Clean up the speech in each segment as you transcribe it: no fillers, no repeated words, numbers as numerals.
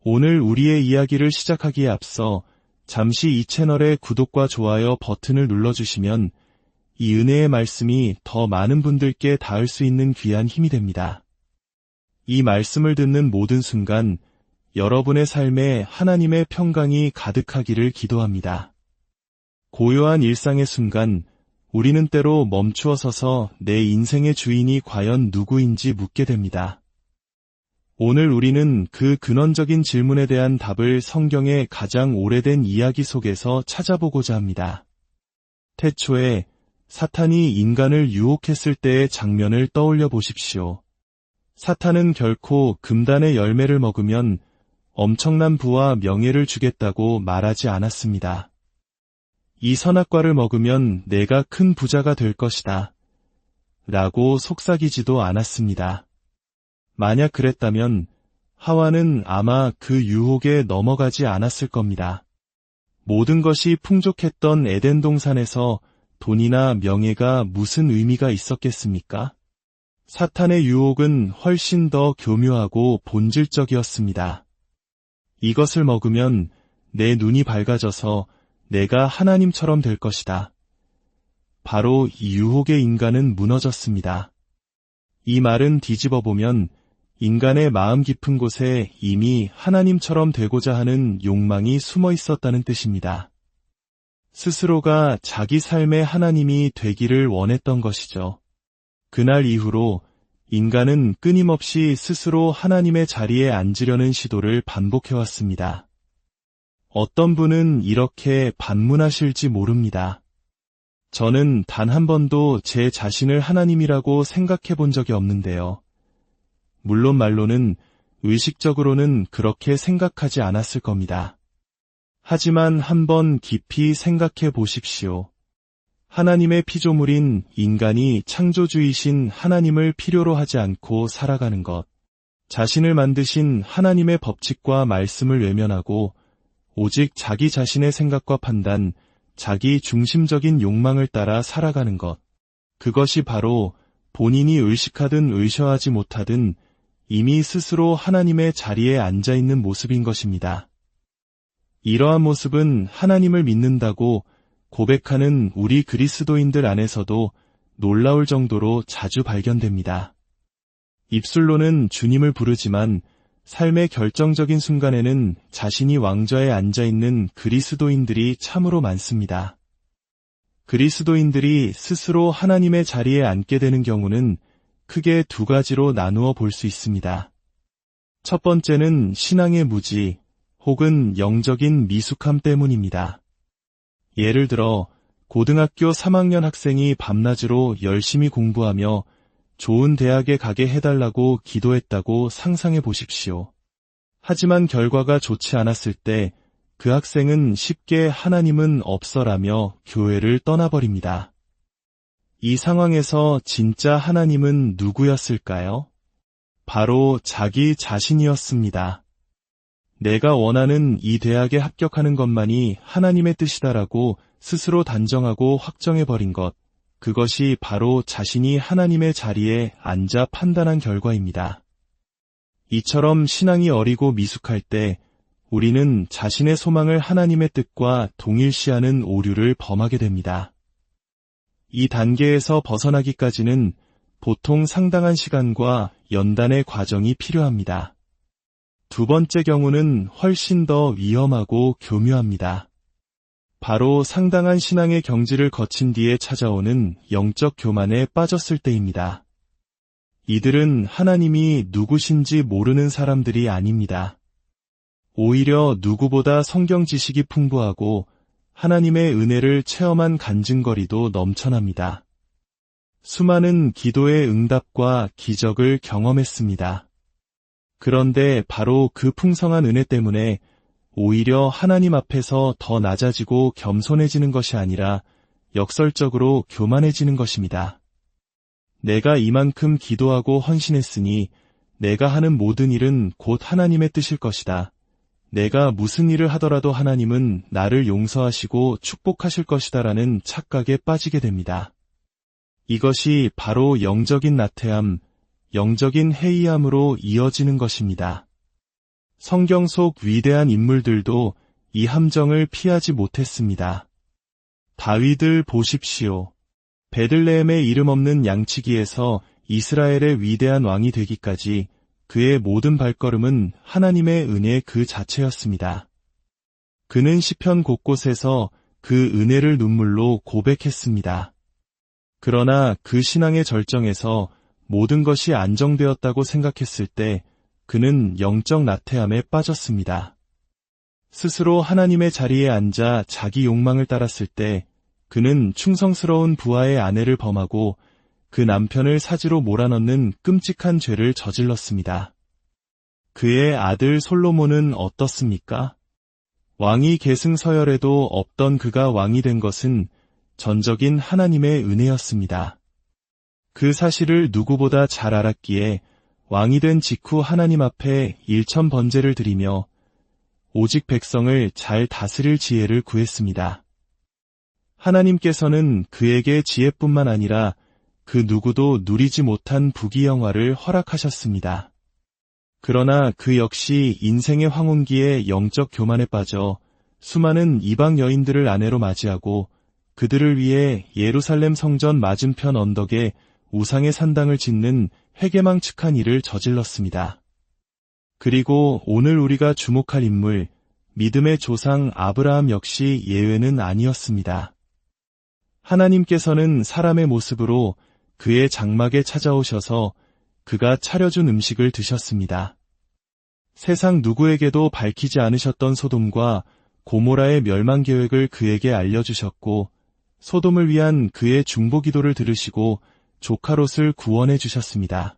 오늘 우리의 이야기를 시작하기에 앞서 잠시 이 채널의 구독과 좋아요 버튼을 눌러주시면 이 은혜의 말씀이 더 많은 분들께 닿을 수 있는 귀한 힘이 됩니다. 이 말씀을 듣는 모든 순간 여러분의 삶에 하나님의 평강이 가득하기를 기도합니다. 고요한 일상의 순간 우리는 때로 멈추어 서서 내 인생의 주인이 과연 누구인지 묻게 됩니다. 오늘 우리는 그 근원적인 질문에 대한 답을 성경의 가장 오래된 이야기 속에서 찾아보고자 합니다. 태초에 사탄이 인간을 유혹했을 때의 장면을 떠올려 보십시오. 사탄은 결코 금단의 열매를 먹으면 엄청난 부와 명예를 주겠다고 말하지 않았습니다. 이 선악과를 먹으면 내가 큰 부자가 될 것이다 라고 속삭이지도 않았습니다. 만약 그랬다면 하와는 아마 그 유혹에 넘어가지 않았을 겁니다. 모든 것이 풍족했던 에덴 동산에서 돈이나 명예가 무슨 의미가 있었겠습니까? 사탄의 유혹은 훨씬 더 교묘하고 본질적이었습니다. 이것을 먹으면 내 눈이 밝아져서 내가 하나님처럼 될 것이다. 바로 이 유혹의 인간은 무너졌습니다. 이 말은 뒤집어 보면 인간의 마음 깊은 곳에 이미 하나님처럼 되고자 하는 욕망이 숨어 있었다는 뜻입니다. 스스로가 자기 삶의 하나님이 되기를 원했던 것이죠. 그날 이후로 인간은 끊임없이 스스로 하나님의 자리에 앉으려는 시도를 반복해왔습니다. 어떤 분은 이렇게 반문하실지 모릅니다. 저는 단 한 번도 제 자신을 하나님이라고 생각해 본 적이 없는데요. 물론 말로는 의식적으로는 그렇게 생각하지 않았을 겁니다. 하지만 한번 깊이 생각해 보십시오. 하나님의 피조물인 인간이 창조주이신 하나님을 필요로 하지 않고 살아가는 것, 자신을 만드신 하나님의 법칙과 말씀을 외면하고 오직 자기 자신의 생각과 판단, 자기 중심적인 욕망을 따라 살아가는 것, 그것이 바로 본인이 의식하든 의셔하지 못하든 이미 스스로 하나님의 자리에 앉아있는 모습인 것입니다. 이러한 모습은 하나님을 믿는다고 고백하는 우리 그리스도인들 안에서도 놀라울 정도로 자주 발견됩니다. 입술로는 주님을 부르지만 삶의 결정적인 순간에는 자신이 왕좌에 앉아있는 그리스도인들이 참으로 많습니다. 그리스도인들이 스스로 하나님의 자리에 앉게 되는 경우는 크게 두 가지로 나누어 볼 수 있습니다. 첫 번째는 신앙의 무지 혹은 영적인 미숙함 때문입니다. 예를 들어 고등학교 3학년 학생이 밤낮으로 열심히 공부하며 좋은 대학에 가게 해달라고 기도했다고 상상해 보십시오. 하지만 결과가 좋지 않았을 때 그 학생은 쉽게 하나님은 없어라며 교회를 떠나버립니다. 이 상황에서 진짜 하나님은 누구였을까요? 바로 자기 자신이었습니다. 내가 원하는 이 대학에 합격하는 것만이 하나님의 뜻이다라고 스스로 단정하고 확정해버린 것, 그것이 바로 자신이 하나님의 자리에 앉아 판단한 결과입니다. 이처럼 신앙이 어리고 미숙할 때 우리는 자신의 소망을 하나님의 뜻과 동일시하는 오류를 범하게 됩니다. 이 단계에서 벗어나기까지는 보통 상당한 시간과 연단의 과정이 필요합니다. 두 번째 경우는 훨씬 더 위험하고 교묘합니다. 바로 상당한 신앙의 경지를 거친 뒤에 찾아오는 영적 교만에 빠졌을 때입니다. 이들은 하나님이 누구신지 모르는 사람들이 아닙니다. 오히려 누구보다 성경 지식이 풍부하고 하나님의 은혜를 체험한 간증거리도 넘쳐납니다. 수많은 기도의 응답과 기적을 경험했습니다. 그런데 바로 그 풍성한 은혜 때문에 오히려 하나님 앞에서 더 낮아지고 겸손해지는 것이 아니라 역설적으로 교만해지는 것입니다. 내가 이만큼 기도하고 헌신했으니 내가 하는 모든 일은 곧 하나님의 뜻일 것이다. 내가 무슨 일을 하더라도 하나님은 나를 용서하시고 축복하실 것이다라는 착각에 빠지게 됩니다. 이것이 바로 영적인 나태함, 영적인 해이함으로 이어지는 것입니다. 성경 속 위대한 인물들도 이 함정을 피하지 못했습니다. 다윗을 보십시오. 베들레헴의 이름 없는 양치기에서 이스라엘의 위대한 왕이 되기까지 그의 모든 발걸음은 하나님의 은혜 그 자체였습니다. 그는 시편 곳곳에서 그 은혜를 눈물로 고백했습니다. 그러나 그 신앙의 절정에서 모든 것이 안정되었다고 생각했을 때 그는 영적 나태함에 빠졌습니다. 스스로 하나님의 자리에 앉아 자기 욕망을 따랐을 때 그는 충성스러운 부하의 아내를 범하고 그 남편을 사지로 몰아넣는 끔찍한 죄를 저질렀습니다. 그의 아들 솔로몬은 어떻습니까? 왕이 계승서열에도 없던 그가 왕이 된 것은 전적인 하나님의 은혜였습니다. 그 사실을 누구보다 잘 알았기에 왕이 된 직후 하나님 앞에 일천번제를 드리며 오직 백성을 잘 다스릴 지혜를 구했습니다. 하나님께서는 그에게 지혜뿐만 아니라 그 누구도 누리지 못한 부귀영화를 허락하셨습니다. 그러나 그 역시 인생의 황혼기에 영적 교만에 빠져 수많은 이방 여인들을 아내로 맞이하고 그들을 위해 예루살렘 성전 맞은편 언덕에 우상의 산당을 짓는 회개망측한 일을 저질렀습니다. 그리고 오늘 우리가 주목할 인물, 믿음의 조상 아브라함 역시 예외는 아니었습니다. 하나님께서는 사람의 모습으로 그의 장막에 찾아오셔서 그가 차려준 음식을 드셨습니다. 세상 누구에게도 밝히지 않으셨던 소돔과 고모라의 멸망 계획을 그에게 알려주셨고 소돔을 위한 그의 중보 기도를 들으시고 조카 롯을 구원해 주셨습니다.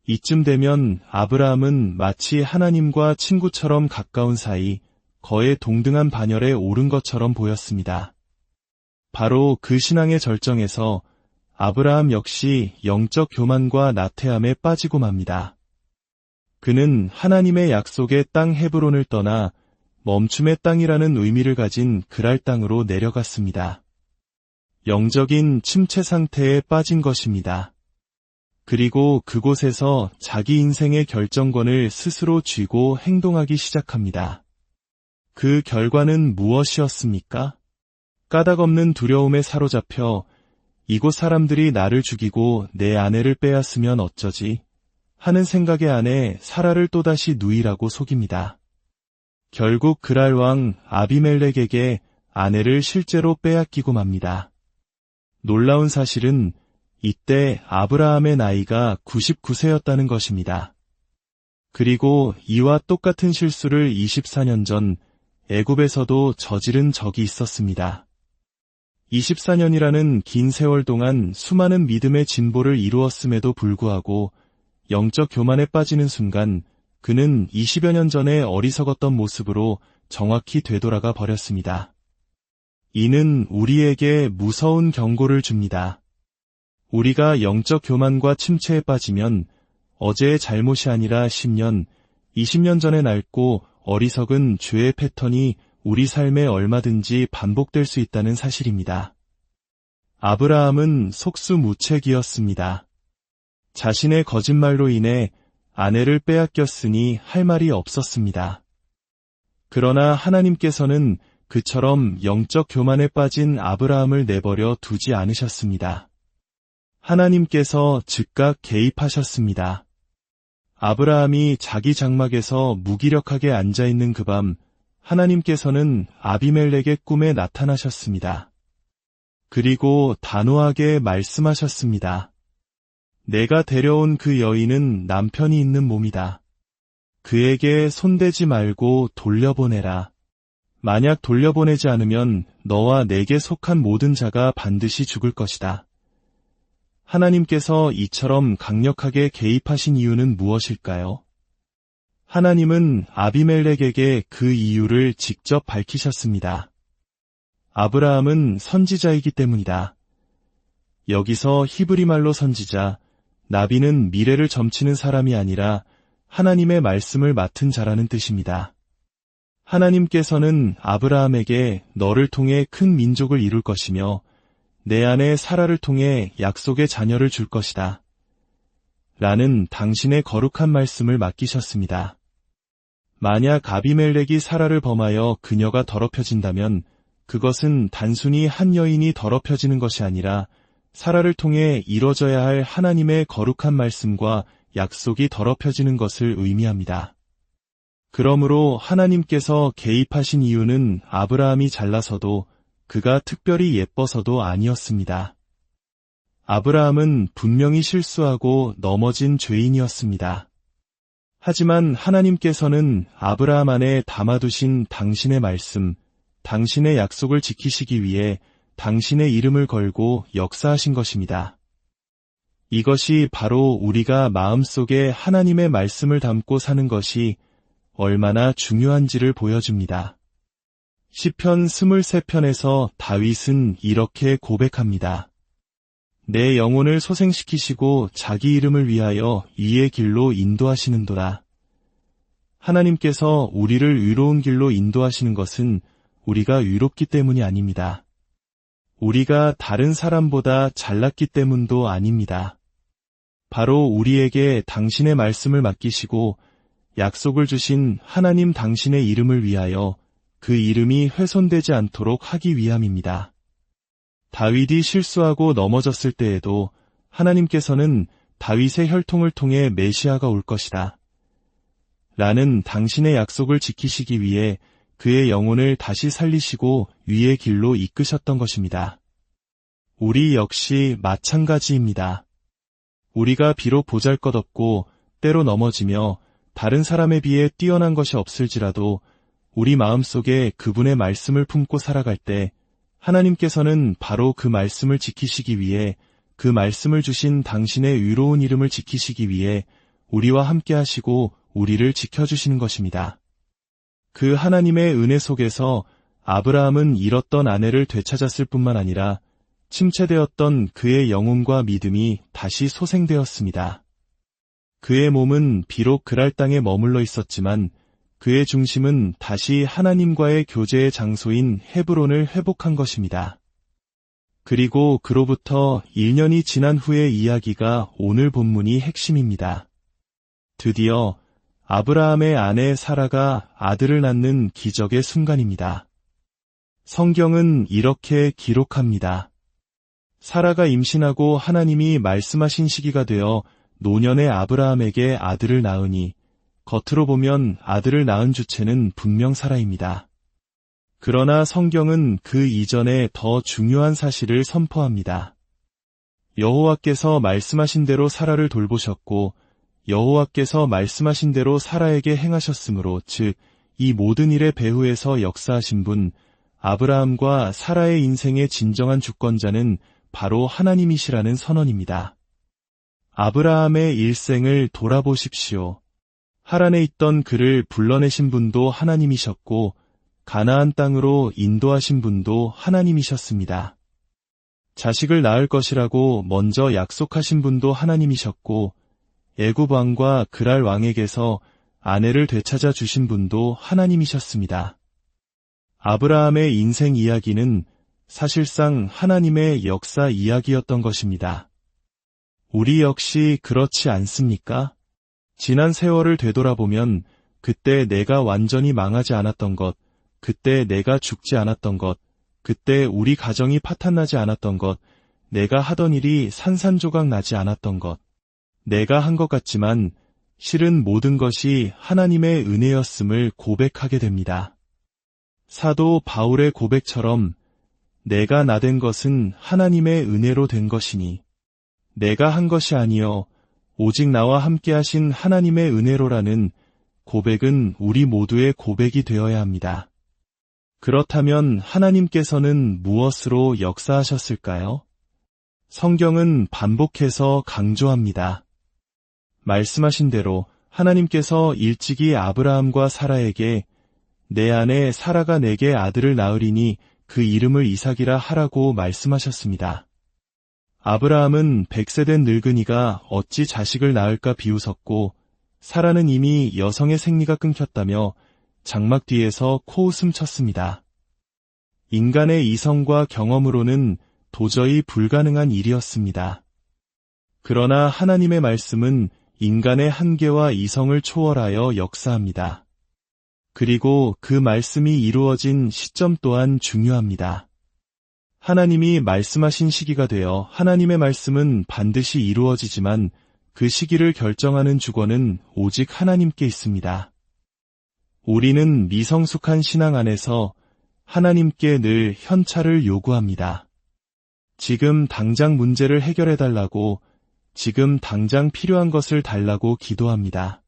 이쯤 되면 아브라함은 마치 하나님과 친구처럼 가까운 사이, 거의 동등한 반열에 오른 것처럼 보였습니다. 바로 그 신앙의 절정에서 아브라함 역시 영적 교만과 나태함에 빠지고 맙니다. 그는 하나님의 약속의 땅 헤브론을 떠나 멈춤의 땅이라는 의미를 가진 그랄 땅으로 내려갔습니다. 영적인 침체 상태에 빠진 것입니다. 그리고 그곳에서 자기 인생의 결정권을 스스로 쥐고 행동하기 시작합니다. 그 결과는 무엇이었습니까? 까닭없는 두려움에 사로잡혀 이곳 사람들이 나를 죽이고 내 아내를 빼앗으면 어쩌지? 하는 생각에 안에 사라를 또다시 누이라고 속입니다. 결국 그랄 왕 아비멜렉에게 아내를 실제로 빼앗기고 맙니다. 놀라운 사실은 이때 아브라함의 나이가 99세였다는 것입니다. 그리고 이와 똑같은 실수를 24년 전 애굽에서도 저지른 적이 있었습니다. 24년이라는 긴 세월 동안 수많은 믿음의 진보를 이루었음에도 불구하고 영적 교만에 빠지는 순간 그는 20여 년 전에 어리석었던 모습으로 정확히 되돌아가 버렸습니다. 이는 우리에게 무서운 경고를 줍니다. 우리가 영적 교만과 침체에 빠지면 어제의 잘못이 아니라 10년, 20년 전에 낡고 어리석은 죄의 패턴이 우리 삶에 얼마든지 반복될 수 있다는 사실입니다. 아브라함은 속수무책이었습니다. 자신의 거짓말로 인해 아내를 빼앗겼으니 할 말이 없었습니다. 그러나 하나님께서는 그처럼 영적 교만에 빠진 아브라함을 내버려 두지 않으셨습니다. 하나님께서 즉각 개입하셨습니다. 아브라함이 자기 장막에서 무기력하게 앉아있는 그 밤 하나님께서는 아비멜렉의 꿈에 나타나셨습니다. 그리고 단호하게 말씀하셨습니다. 내가 데려온 그 여인은 남편이 있는 몸이다. 그에게 손대지 말고 돌려보내라. 만약 돌려보내지 않으면 너와 내게 속한 모든 자가 반드시 죽을 것이다. 하나님께서 이처럼 강력하게 개입하신 이유는 무엇일까요? 하나님은 아비멜렉에게 그 이유를 직접 밝히셨습니다. 아브라함은 선지자이기 때문이다. 여기서 히브리 말로 선지자, 나비는 미래를 점치는 사람이 아니라 하나님의 말씀을 맡은 자라는 뜻입니다. 하나님께서는 아브라함에게 너를 통해 큰 민족을 이룰 것이며 내 아내 사라를 통해 약속의 자녀를 줄 것이다. 라는 당신의 거룩한 말씀을 맡기셨습니다. 만약 아비멜렉이 사라를 범하여 그녀가 더럽혀진다면 그것은 단순히 한 여인이 더럽혀지는 것이 아니라 사라를 통해 이뤄져야 할 하나님의 거룩한 말씀과 약속이 더럽혀지는 것을 의미합니다. 그러므로 하나님께서 개입하신 이유는 아브라함이 잘나서도 그가 특별히 예뻐서도 아니었습니다. 아브라함은 분명히 실수하고 넘어진 죄인이었습니다. 하지만 하나님께서는 아브라함 안에 담아두신 당신의 말씀, 당신의 약속을 지키시기 위해 당신의 이름을 걸고 역사하신 것입니다. 이것이 바로 우리가 마음속에 하나님의 말씀을 담고 사는 것이 얼마나 중요한지를 보여줍니다. 시편 23편에서 다윗은 이렇게 고백합니다. 내 영혼을 소생시키시고 자기 이름을 위하여 의의 길로 인도하시는도다. 하나님께서 우리를 의로운 길로 인도하시는 것은 우리가 의롭기 때문이 아닙니다. 우리가 다른 사람보다 잘났기 때문도 아닙니다. 바로 우리에게 당신의 말씀을 맡기시고 약속을 주신 하나님 당신의 이름을 위하여 그 이름이 훼손되지 않도록 하기 위함입니다. 다윗이 실수하고 넘어졌을 때에도 하나님께서는 다윗의 혈통을 통해 메시아가 올 것이다. 라는 당신의 약속을 지키시기 위해 그의 영혼을 다시 살리시고 위의 길로 이끄셨던 것입니다. 우리 역시 마찬가지입니다. 우리가 비록 보잘것없고 때로 넘어지며 다른 사람에 비해 뛰어난 것이 없을지라도 우리 마음속에 그분의 말씀을 품고 살아갈 때 하나님께서는 바로 그 말씀을 지키시기 위해 그 말씀을 주신 당신의 의로운 이름을 지키시기 위해 우리와 함께 하시고 우리를 지켜주시는 것입니다. 그 하나님의 은혜 속에서 아브라함은 잃었던 아내를 되찾았을 뿐만 아니라 침체되었던 그의 영혼과 믿음이 다시 소생되었습니다. 그의 몸은 비록 그랄 땅에 머물러 있었지만 그의 중심은 다시 하나님과의 교제의 장소인 헤브론을 회복한 것입니다. 그리고 그로부터 1년이 지난 후의 이야기가 오늘 본문이 핵심입니다. 드디어 아브라함의 아내 사라가 아들을 낳는 기적의 순간입니다. 성경은 이렇게 기록합니다. 사라가 임신하고 하나님이 말씀하신 시기가 되어 노년의 아브라함에게 아들을 낳으니 겉으로 보면 아들을 낳은 주체는 분명 사라입니다. 그러나 성경은 그 이전에 더 중요한 사실을 선포합니다. 여호와께서 말씀하신 대로 사라를 돌보셨고 여호와께서 말씀하신 대로 사라에게 행하셨으므로 즉 이 모든 일의 배후에서 역사하신 분 아브라함과 사라의 인생의 진정한 주권자는 바로 하나님이시라는 선언입니다. 아브라함의 일생을 돌아보십시오. 하란에 있던 그를 불러내신 분도 하나님이셨고 가나안 땅으로 인도하신 분도 하나님이셨습니다. 자식을 낳을 것이라고 먼저 약속하신 분도 하나님이셨고 애굽 왕과 그랄 왕에게서 아내를 되찾아 주신 분도 하나님이셨습니다. 아브라함의 인생 이야기는 사실상 하나님의 역사 이야기였던 것입니다. 우리 역시 그렇지 않습니까? 지난 세월을 되돌아보면 그때 내가 완전히 망하지 않았던 것, 그때 내가 죽지 않았던 것, 그때 우리 가정이 파탄나지 않았던 것, 내가 하던 일이 산산조각 나지 않았던 것, 내가 한 것 같지만 실은 모든 것이 하나님의 은혜였음을 고백하게 됩니다. 사도 바울의 고백처럼 내가 나된 것은 하나님의 은혜로 된 것이니 내가 한 것이 아니요 오직 나와 함께 하신 하나님의 은혜로라는 고백은 우리 모두의 고백이 되어야 합니다. 그렇다면 하나님께서는 무엇으로 역사하셨을까요? 성경은 반복해서 강조합니다. 말씀하신 대로 하나님께서 일찍이 아브라함과 사라에게 내 아내 사라가 내게 아들을 낳으리니 그 이름을 이삭이라 하라고 말씀하셨습니다. 아브라함은 100세 된 늙은이가 어찌 자식을 낳을까 비웃었고 사라는 이미 여성의 생리가 끊겼다며 장막 뒤에서 코웃음 쳤습니다. 인간의 이성과 경험으로는 도저히 불가능한 일이었습니다. 그러나 하나님의 말씀은 인간의 한계와 이성을 초월하여 역사합니다. 그리고 그 말씀이 이루어진 시점 또한 중요합니다. 하나님이 말씀하신 시기가 되어 하나님의 말씀은 반드시 이루어지지만 그 시기를 결정하는 주권은 오직 하나님께 있습니다. 우리는 미성숙한 신앙 안에서 하나님께 늘 현찰을 요구합니다. 지금 당장 문제를 해결해달라고, 지금 당장 필요한 것을 달라고 기도합니다.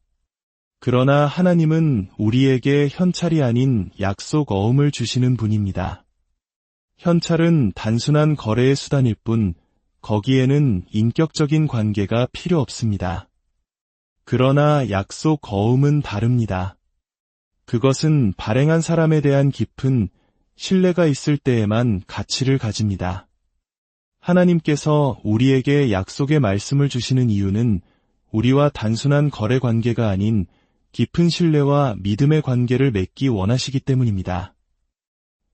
그러나 하나님은 우리에게 현찰이 아닌 약속 어음을 주시는 분입니다. 현찰은 단순한 거래의 수단일 뿐 거기에는 인격적인 관계가 필요 없습니다. 그러나 약속 어음은 다릅니다. 그것은 발행한 사람에 대한 깊은 신뢰가 있을 때에만 가치를 가집니다. 하나님께서 우리에게 약속의 말씀을 주시는 이유는 우리와 단순한 거래 관계가 아닌 깊은 신뢰와 믿음의 관계를 맺기 원하시기 때문입니다.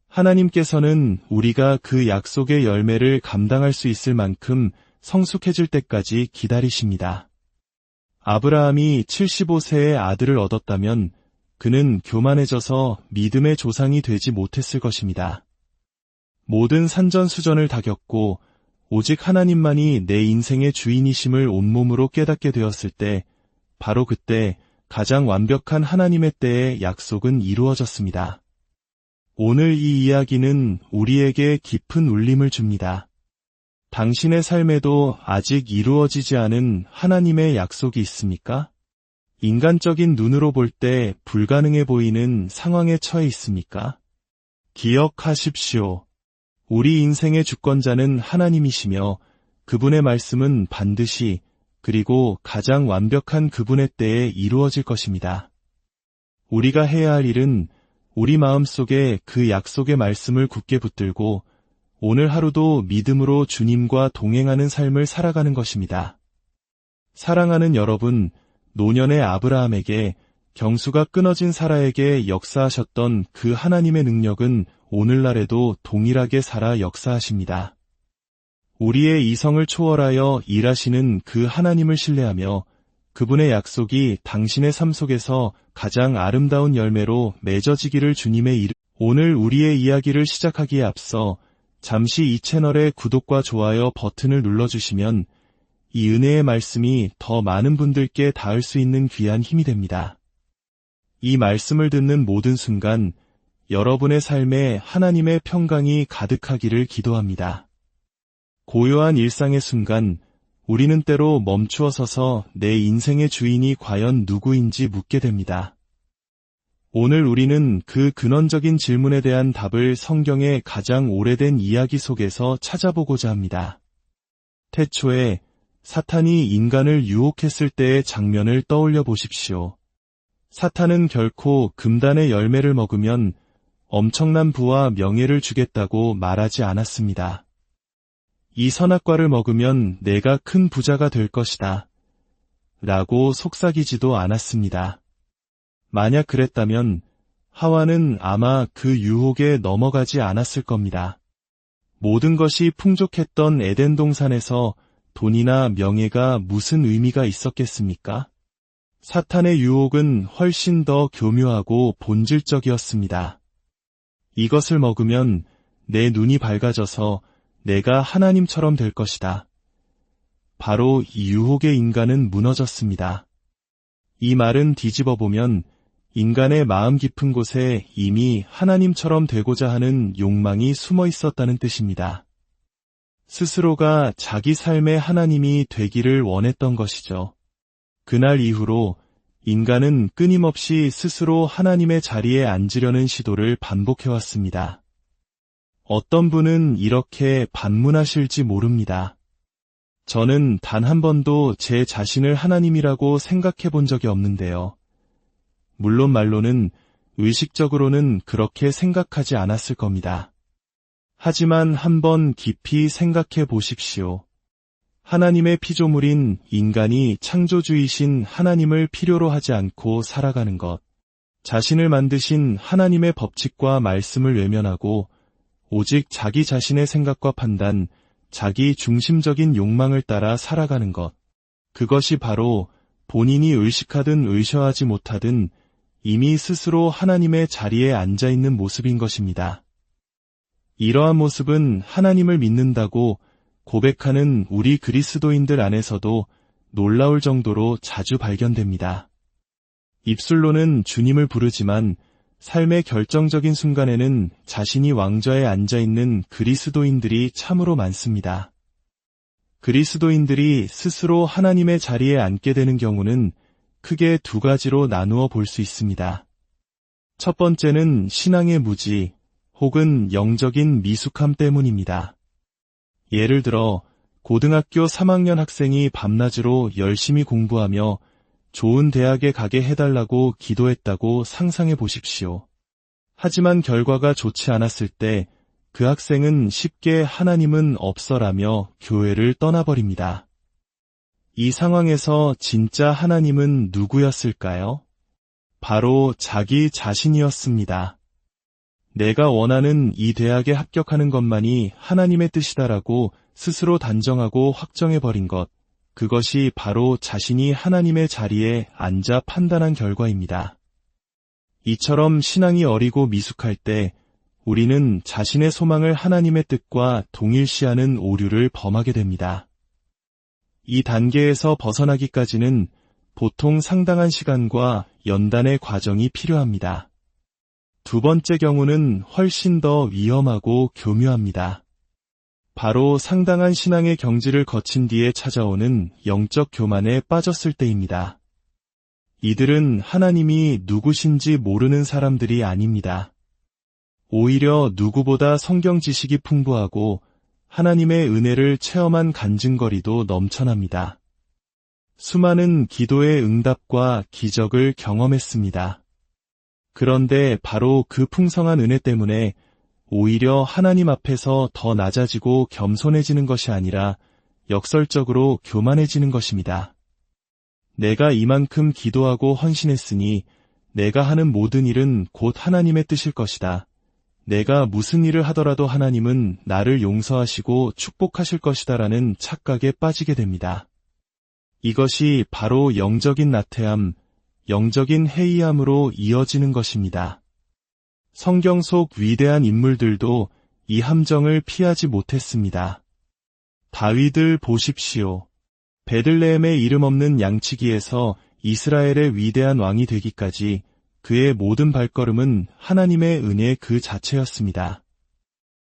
하나님께서는 우리가 그 약속의 열매를 감당할 수 있을 만큼 성숙해질 때까지 기다리십니다. 아브라함이 75세의 아들을 얻었다면 그는 교만해져서 믿음의 조상이 되지 못했을 것입니다. 모든 산전수전을 다 겪고 오직 하나님만이 내 인생의 주인이심을 온몸으로 깨닫게 되었을 때, 바로 그때 가장 완벽한 하나님의 때의 약속은 이루어졌습니다. 오늘 이 이야기는 우리에게 깊은 울림을 줍니다. 당신의 삶에도 아직 이루어지지 않은 하나님의 약속이 있습니까? 인간적인 눈으로 볼 때 불가능해 보이는 상황에 처해 있습니까? 기억하십시오. 우리 인생의 주권자는 하나님이시며 그분의 말씀은 반드시 그리고 가장 완벽한 그분의 때에 이루어질 것입니다. 우리가 해야 할 일은 우리 마음속에 그 약속의 말씀을 굳게 붙들고 오늘 하루도 믿음으로 주님과 동행하는 삶을 살아가는 것입니다. 사랑하는 여러분, 노년의 아브라함에게, 경수가 끊어진 사라에게 역사하셨던 그 하나님의 능력은 오늘날에도 동일하게 살아 역사하십니다. 우리의 이성을 초월하여 일하시는 그 하나님을 신뢰하며 그분의 약속이 당신의 삶 속에서 가장 아름다운 열매로 맺어지기를 주님의 오늘 우리의 이야기를 시작하기에 앞서 잠시 이 채널의 구독과 좋아요 버튼을 눌러주시면 이 은혜의 말씀이 더 많은 분들께 닿을 수 있는 귀한 힘이 됩니다. 이 말씀을 듣는 모든 순간 여러분의 삶에 하나님의 평강이 가득하기를 기도합니다. 고요한 일상의 순간 우리는 때로 멈추어 서서 내 인생의 주인이 과연 누구인지 묻게 됩니다. 오늘 우리는 그 근원적인 질문에 대한 답을 성경의 가장 오래된 이야기 속에서 찾아보고자 합니다. 태초에 사탄이 인간을 유혹했을 때의 장면을 떠올려 보십시오. 사탄은 결코 금단의 열매를 먹으면 엄청난 부와 명예를 주겠다고 말하지 않았습니다. 이 선악과를 먹으면 내가 큰 부자가 될 것이다 라고 속삭이지도 않았습니다. 만약 그랬다면 하와는 아마 그 유혹에 넘어가지 않았을 겁니다. 모든 것이 풍족했던 에덴 동산에서 돈이나 명예가 무슨 의미가 있었겠습니까? 사탄의 유혹은 훨씬 더 교묘하고 본질적이었습니다. 이것을 먹으면 내 눈이 밝아져서 내가 하나님처럼 될 것이다. 바로 이 유혹의 인간은 무너졌습니다. 이 말은 뒤집어 보면 인간의 마음 깊은 곳에 이미 하나님처럼 되고자 하는 욕망이 숨어 있었다는 뜻입니다. 스스로가 자기 삶의 하나님이 되기를 원했던 것이죠. 그날 이후로 인간은 끊임없이 스스로 하나님의 자리에 앉으려는 시도를 반복해왔습니다. 어떤 분은 이렇게 반문하실지 모릅니다. 저는 단 한 번도 제 자신을 하나님이라고 생각해 본 적이 없는데요. 물론 말로는, 의식적으로는 그렇게 생각하지 않았을 겁니다. 하지만 한번 깊이 생각해 보십시오. 하나님의 피조물인 인간이 창조주이신 하나님을 필요로 하지 않고 살아가는 것, 자신을 만드신 하나님의 법칙과 말씀을 외면하고 오직 자기 자신의 생각과 판단, 자기 중심적인 욕망을 따라 살아가는 것, 그것이 바로 본인이 의식하든 의셔하지 못하든 이미 스스로 하나님의 자리에 앉아 있는 모습인 것입니다. 이러한 모습은 하나님을 믿는다고 고백하는 우리 그리스도인들 안에서도 놀라울 정도로 자주 발견됩니다. 입술로는 주님을 부르지만 삶의 결정적인 순간에는 자신이 왕좌에 앉아 있는 그리스도인들이 참으로 많습니다. 그리스도인들이 스스로 하나님의 자리에 앉게 되는 경우는 크게 두 가지로 나누어 볼 수 있습니다. 첫 번째는 신앙의 무지 혹은 영적인 미숙함 때문입니다. 예를 들어 고등학교 3학년 학생이 밤낮으로 열심히 공부하며 좋은 대학에 가게 해달라고 기도했다고 상상해 보십시오. 하지만 결과가 좋지 않았을 때 그 학생은 쉽게 하나님은 없어라며 교회를 떠나버립니다. 이 상황에서 진짜 하나님은 누구였을까요? 바로 자기 자신이었습니다. 내가 원하는 이 대학에 합격하는 것만이 하나님의 뜻이다라고 스스로 단정하고 확정해버린 것, 그것이 바로 자신이 하나님의 자리에 앉아 판단한 결과입니다. 이처럼 신앙이 어리고 미숙할 때 우리는 자신의 소망을 하나님의 뜻과 동일시하는 오류를 범하게 됩니다. 이 단계에서 벗어나기까지는 보통 상당한 시간과 연단의 과정이 필요합니다. 두 번째 경우는 훨씬 더 위험하고 교묘합니다. 바로 상당한 신앙의 경지를 거친 뒤에 찾아오는 영적 교만에 빠졌을 때입니다. 이들은 하나님이 누구신지 모르는 사람들이 아닙니다. 오히려 누구보다 성경 지식이 풍부하고 하나님의 은혜를 체험한 간증거리도 넘쳐납니다. 수많은 기도의 응답과 기적을 경험했습니다. 그런데 바로 그 풍성한 은혜 때문에 오히려 하나님 앞에서 더 낮아지고 겸손해지는 것이 아니라 역설적으로 교만해지는 것입니다. 내가 이만큼 기도하고 헌신했으니 내가 하는 모든 일은 곧 하나님의 뜻일 것이다. 내가 무슨 일을 하더라도 하나님은 나를 용서하시고 축복하실 것이다라는 착각에 빠지게 됩니다. 이것이 바로 영적인 나태함, 영적인 해이함으로 이어지는 것입니다. 성경 속 위대한 인물들도 이 함정을 피하지 못했습니다. 다윗을 보십시오. 베들레헴의 이름 없는 양치기에서 이스라엘의 위대한 왕이 되기까지 그의 모든 발걸음은 하나님의 은혜 그 자체였습니다.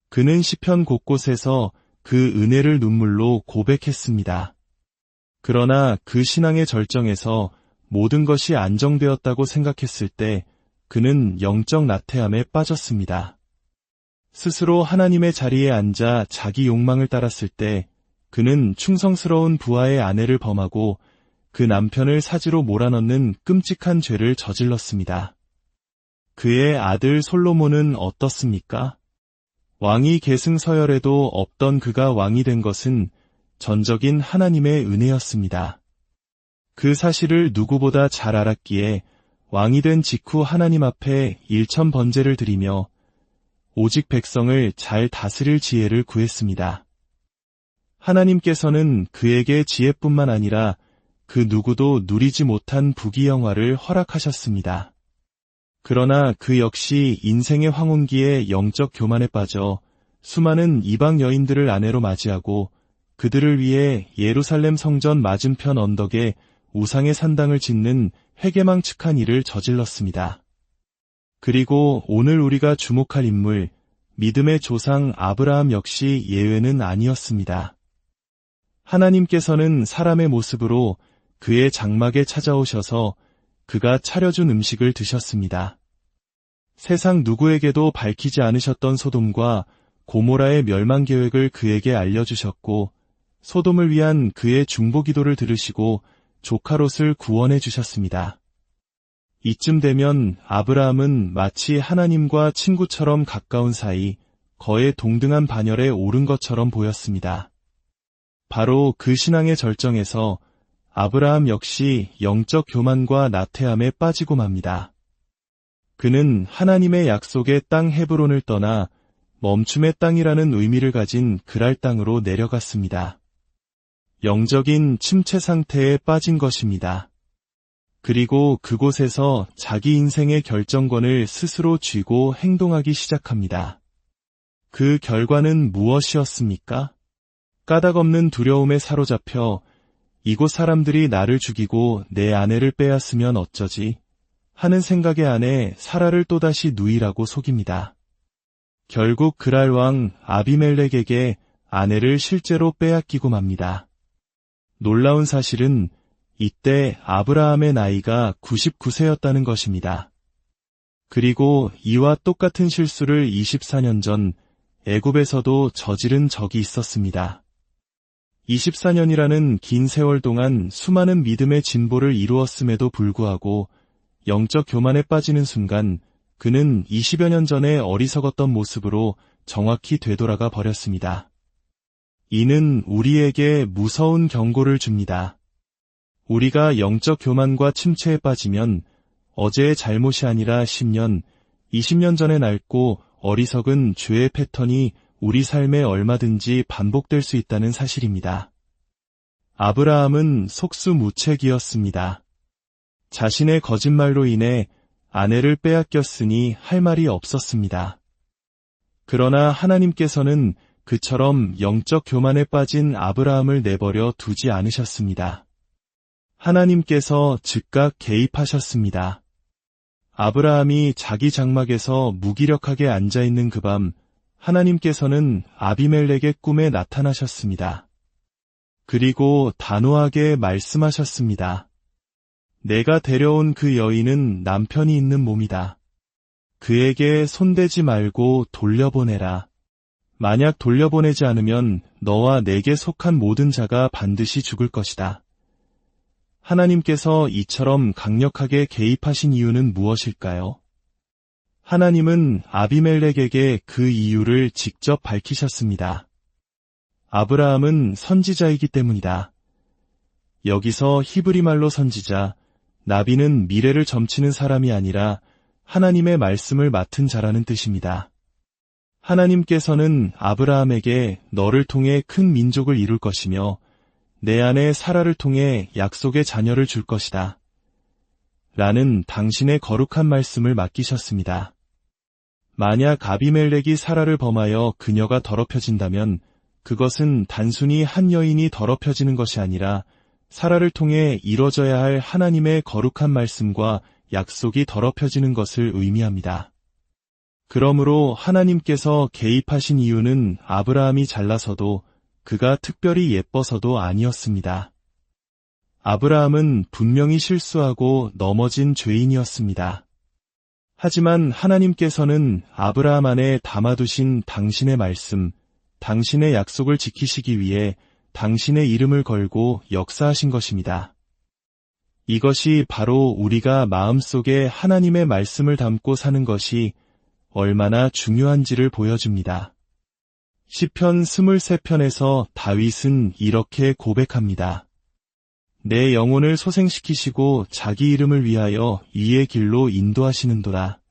그는 시편 곳곳에서 그 은혜를 눈물로 고백했습니다. 그러나 그 신앙의 절정에서 모든 것이 안정되었다고 생각했을 때 그는 영적 나태함에 빠졌습니다. 스스로 하나님의 자리에 앉아 자기 욕망을 따랐을 때 그는 충성스러운 부하의 아내를 범하고 그 남편을 사지로 몰아넣는 끔찍한 죄를 저질렀습니다. 그의 아들 솔로몬은 어떻습니까? 왕위 계승 서열에도 없던 그가 왕이 된 것은 전적인 하나님의 은혜였습니다. 그 사실을 누구보다 잘 알았기에 왕이 된 직후 하나님 앞에 일천번제를 드리며 오직 백성을 잘 다스릴 지혜를 구했습니다. 하나님께서는 그에게 지혜뿐만 아니라 그 누구도 누리지 못한 부귀영화를 허락하셨습니다. 그러나 그 역시 인생의 황혼기에 영적 교만에 빠져 수많은 이방 여인들을 아내로 맞이하고 그들을 위해 예루살렘 성전 맞은편 언덕에 우상의 산당을 짓는 회개망측한 일을 저질렀습니다. 그리고 오늘 우리가 주목할 인물, 믿음의 조상 아브라함 역시 예외는 아니었습니다. 하나님께서는 사람의 모습으로 그의 장막에 찾아오셔서 그가 차려준 음식을 드셨습니다. 세상 누구에게도 밝히지 않으셨던 소돔과 고모라의 멸망 계획을 그에게 알려주셨고 소돔을 위한 그의 중보 기도를 들으시고 조카 롯을 구원해 주셨습니다. 이쯤 되면 아브라함은 마치 하나님과 친구처럼 가까운 사이 거의 동등한 반열에 오른 것처럼 보였습니다. 바로 그 신앙의 절정에서 아브라함 역시 영적 교만과 나태함에 빠지고 맙니다. 그는 하나님의 약속의 땅 헤브론을 떠나 멈춤의 땅이라는 의미를 가진 그랄 땅으로 내려갔습니다. 영적인 침체 상태에 빠진 것입니다. 그리고 그곳에서 자기 인생의 결정권을 스스로 쥐고 행동하기 시작합니다. 그 결과는 무엇이었습니까? 까닭없는 두려움에 사로잡혀 이곳 사람들이 나를 죽이고 내 아내를 빼앗으면 어쩌지? 하는 생각에 안에 사라를 또다시 누이라고 속입니다. 결국 그랄 왕 아비멜렉에게 아내를 실제로 빼앗기고 맙니다. 놀라운 사실은 이때 아브라함의 나이가 99세였다는 것입니다. 그리고 이와 똑같은 실수를 24년 전 애굽에서도 저지른 적이 있었습니다. 24년이라는 긴 세월 동안 수많은 믿음의 진보를 이루었음에도 불구하고 영적 교만에 빠지는 순간 그는 20여 년 전에 어리석었던 모습으로 정확히 되돌아가 버렸습니다. 이는 우리에게 무서운 경고를 줍니다. 우리가 영적 교만과 침체에 빠지면 어제의 잘못이 아니라 10년, 20년 전에 낡고 어리석은 죄의 패턴이 우리 삶에 얼마든지 반복될 수 있다는 사실입니다. 아브라함은 속수무책이었습니다. 자신의 거짓말로 인해 아내를 빼앗겼으니 할 말이 없었습니다. 그러나 하나님께서는 그처럼 영적 교만에 빠진 아브라함을 내버려 두지 않으셨습니다. 하나님께서 즉각 개입하셨습니다. 아브라함이 자기 장막에서 무기력하게 앉아있는 그 밤, 하나님께서는 아비멜렉의 꿈에 나타나셨습니다. 그리고 단호하게 말씀하셨습니다. 내가 데려온 그 여인은 남편이 있는 몸이다. 그에게 손대지 말고 돌려보내라. 만약 돌려보내지 않으면 너와 내게 속한 모든 자가 반드시 죽을 것이다. 하나님께서 이처럼 강력하게 개입하신 이유는 무엇일까요? 하나님은 아비멜렉에게 그 이유를 직접 밝히셨습니다. 아브라함은 선지자이기 때문이다. 여기서 히브리 말로 선지자, 나비는 미래를 점치는 사람이 아니라 하나님의 말씀을 맡은 자라는 뜻입니다. 하나님께서는 아브라함에게 너를 통해 큰 민족을 이룰 것이며 내 아내 사라를 통해 약속의 자녀를 줄 것이다. 라는 당신의 거룩한 말씀을 맡기셨습니다. 만약 아비멜렉이 사라를 범하여 그녀가 더럽혀진다면 그것은 단순히 한 여인이 더럽혀지는 것이 아니라 사라를 통해 이뤄져야 할 하나님의 거룩한 말씀과 약속이 더럽혀지는 것을 의미합니다. 그러므로 하나님께서 개입하신 이유는 아브라함이 잘나서도 그가 특별히 예뻐서도 아니었습니다. 아브라함은 분명히 실수하고 넘어진 죄인이었습니다. 하지만 하나님께서는 아브라함 안에 담아두신 당신의 말씀, 당신의 약속을 지키시기 위해 당신의 이름을 걸고 역사하신 것입니다. 이것이 바로 우리가 마음속에 하나님의 말씀을 담고 사는 것이 얼마나 중요한지를 보여줍니다. 시편 23편에서 다윗은 이렇게 고백합니다. 내 영혼을 소생시키시고 자기 이름을 위하여 의의 길로 인도하시는도다.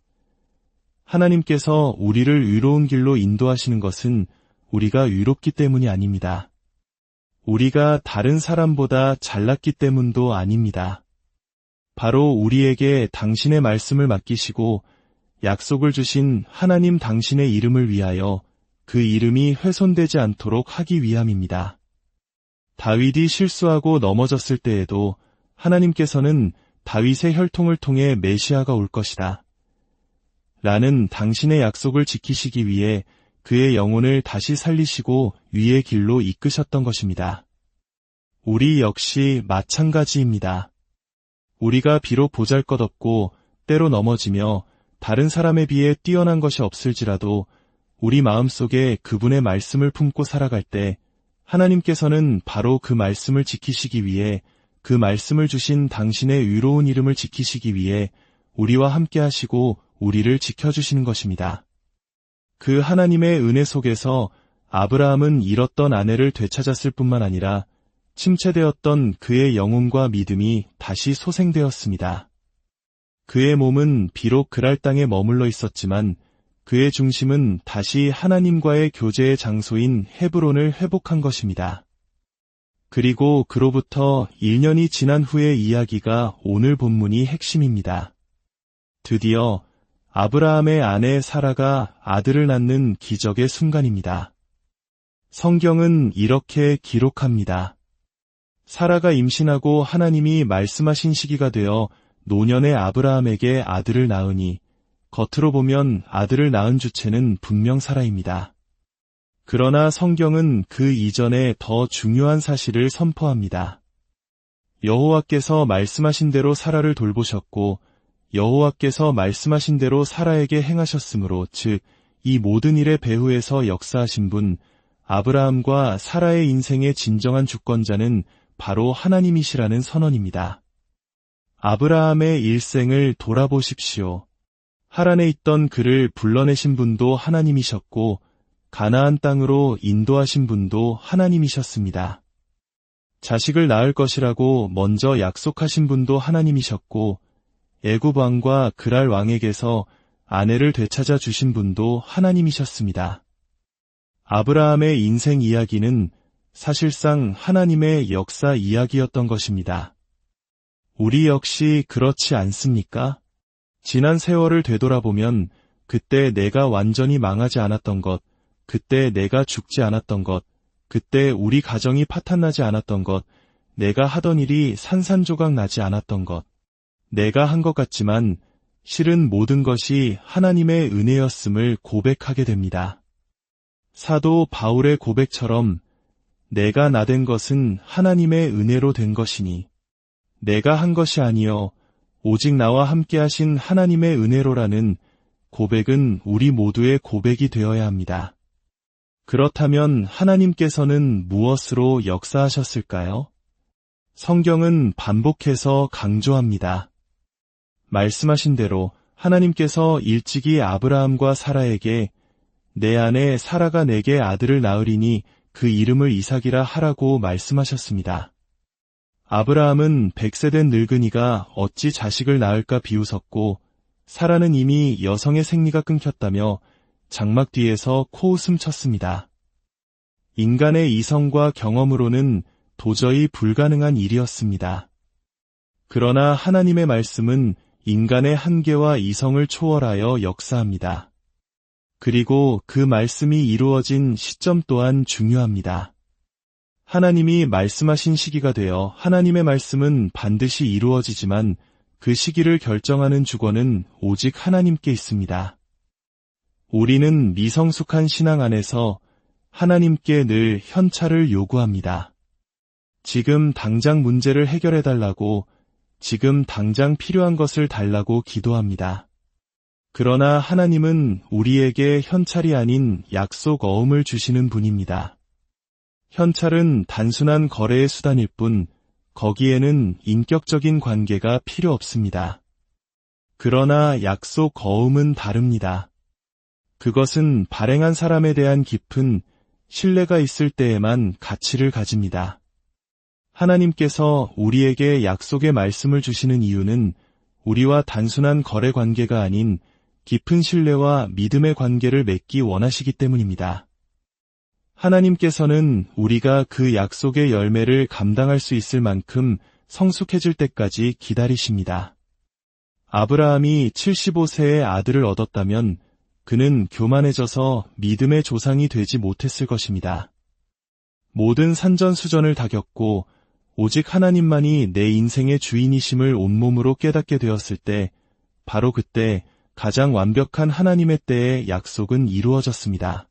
하나님께서 우리를 의로운 길로 인도하시는 것은 우리가 의롭기 때문이 아닙니다. 우리가 다른 사람보다 잘났기 때문도 아닙니다. 바로 우리에게 당신의 말씀을 맡기시고 약속을 주신 하나님 당신의 이름을 위하여 그 이름이 훼손되지 않도록 하기 위함입니다. 다윗이 실수하고 넘어졌을 때에도 하나님께서는 다윗의 혈통을 통해 메시아가 올 것이다. 라는 당신의 약속을 지키시기 위해 그의 영혼을 다시 살리시고 위의 길로 이끄셨던 것입니다. 우리 역시 마찬가지입니다. 우리가 비록 보잘것없고 때로 넘어지며 다른 사람에 비해 뛰어난 것이 없을지라도 우리 마음속에 그분의 말씀을 품고 살아갈 때 하나님께서는 바로 그 말씀을 지키시기 위해 그 말씀을 주신 당신의 의로운 이름을 지키시기 위해 우리와 함께 하시고 우리를 지켜주시는 것입니다. 그 하나님의 은혜 속에서 아브라함은 잃었던 아내를 되찾았을 뿐만 아니라 침체되었던 그의 영혼과 믿음이 다시 소생되었습니다. 그의 몸은 비록 그랄 땅에 머물러 있었지만 그의 중심은 다시 하나님과의 교제의 장소인 헤브론을 회복한 것입니다. 그리고 그로부터 1년이 지난 후의 이야기가 오늘 본문이 핵심입니다. 드디어 아브라함의 아내 사라가 아들을 낳는 기적의 순간입니다. 성경은 이렇게 기록합니다. 사라가 임신하고 하나님이 말씀하신 시기가 되어 노년의 아브라함에게 아들을 낳으니 겉으로 보면 아들을 낳은 주체는 분명 사라입니다. 그러나 성경은 그 이전에 더 중요한 사실을 선포합니다. 여호와께서 말씀하신 대로 사라를 돌보셨고 여호와께서 말씀하신 대로 사라에게 행하셨으므로 즉 이 모든 일의 배후에서 역사하신 분 아브라함과 사라의 인생의 진정한 주권자는 바로 하나님이시라는 선언입니다. 아브라함의 일생을 돌아보십시오. 하란에 있던 그를 불러내신 분도 하나님이셨고 가나안 땅으로 인도하신 분도 하나님이셨습니다. 자식을 낳을 것이라고 먼저 약속하신 분도 하나님이셨고 애굽 왕과 그랄 왕에게서 아내를 되찾아 주신 분도 하나님이셨습니다. 아브라함의 인생 이야기는 사실상 하나님의 역사 이야기였던 것입니다. 우리 역시 그렇지 않습니까? 지난 세월을 되돌아보면 그때 내가 완전히 망하지 않았던 것, 그때 내가 죽지 않았던 것, 그때 우리 가정이 파탄나지 않았던 것, 내가 하던 일이 산산조각 나지 않았던 것, 내가 한 것 같지만 실은 모든 것이 하나님의 은혜였음을 고백하게 됩니다. 사도 바울의 고백처럼 내가 나된 것은 하나님의 은혜로 된 것이니 내가 한 것이 아니요 오직 나와 함께 하신 하나님의 은혜로라는 고백은 우리 모두의 고백이 되어야 합니다. 그렇다면 하나님께서는 무엇으로 역사하셨을까요? 성경은 반복해서 강조합니다. 말씀하신 대로 하나님께서 일찍이 아브라함과 사라에게 내 아내 사라가 내게 아들을 낳으리니 그 이름을 이삭이라 하라고 말씀하셨습니다. 아브라함은 100세 된 늙은이가 어찌 자식을 낳을까 비웃었고 사라는 이미 여성의 생리가 끊겼다며 장막 뒤에서 코웃음 쳤습니다. 인간의 이성과 경험으로는 도저히 불가능한 일이었습니다. 그러나 하나님의 말씀은 인간의 한계와 이성을 초월하여 역사합니다. 그리고 그 말씀이 이루어진 시점 또한 중요합니다. 하나님이 말씀하신 시기가 되어 하나님의 말씀은 반드시 이루어지지만 그 시기를 결정하는 주권은 오직 하나님께 있습니다. 우리는 미성숙한 신앙 안에서 하나님께 늘 현찰을 요구합니다. 지금 당장 문제를 해결해달라고, 지금 당장 필요한 것을 달라고 기도합니다. 그러나 하나님은 우리에게 현찰이 아닌 약속 어음을 주시는 분입니다. 현찰은 단순한 거래의 수단일 뿐 거기에는 인격적인 관계가 필요 없습니다. 그러나 약속 어음은 다릅니다. 그것은 발행한 사람에 대한 깊은 신뢰가 있을 때에만 가치를 가집니다. 하나님께서 우리에게 약속의 말씀을 주시는 이유는 우리와 단순한 거래 관계가 아닌 깊은 신뢰와 믿음의 관계를 맺기 원하시기 때문입니다. 하나님께서는 우리가 그 약속의 열매를 감당할 수 있을 만큼 성숙해질 때까지 기다리십니다. 아브라함이 75세의 아들을 얻었다면 그는 교만해져서 믿음의 조상이 되지 못했을 것입니다. 모든 산전수전을 다 겪고 오직 하나님만이 내 인생의 주인이심을 온몸으로 깨닫게 되었을 때 바로 그때 가장 완벽한 하나님의 때에 약속은 이루어졌습니다.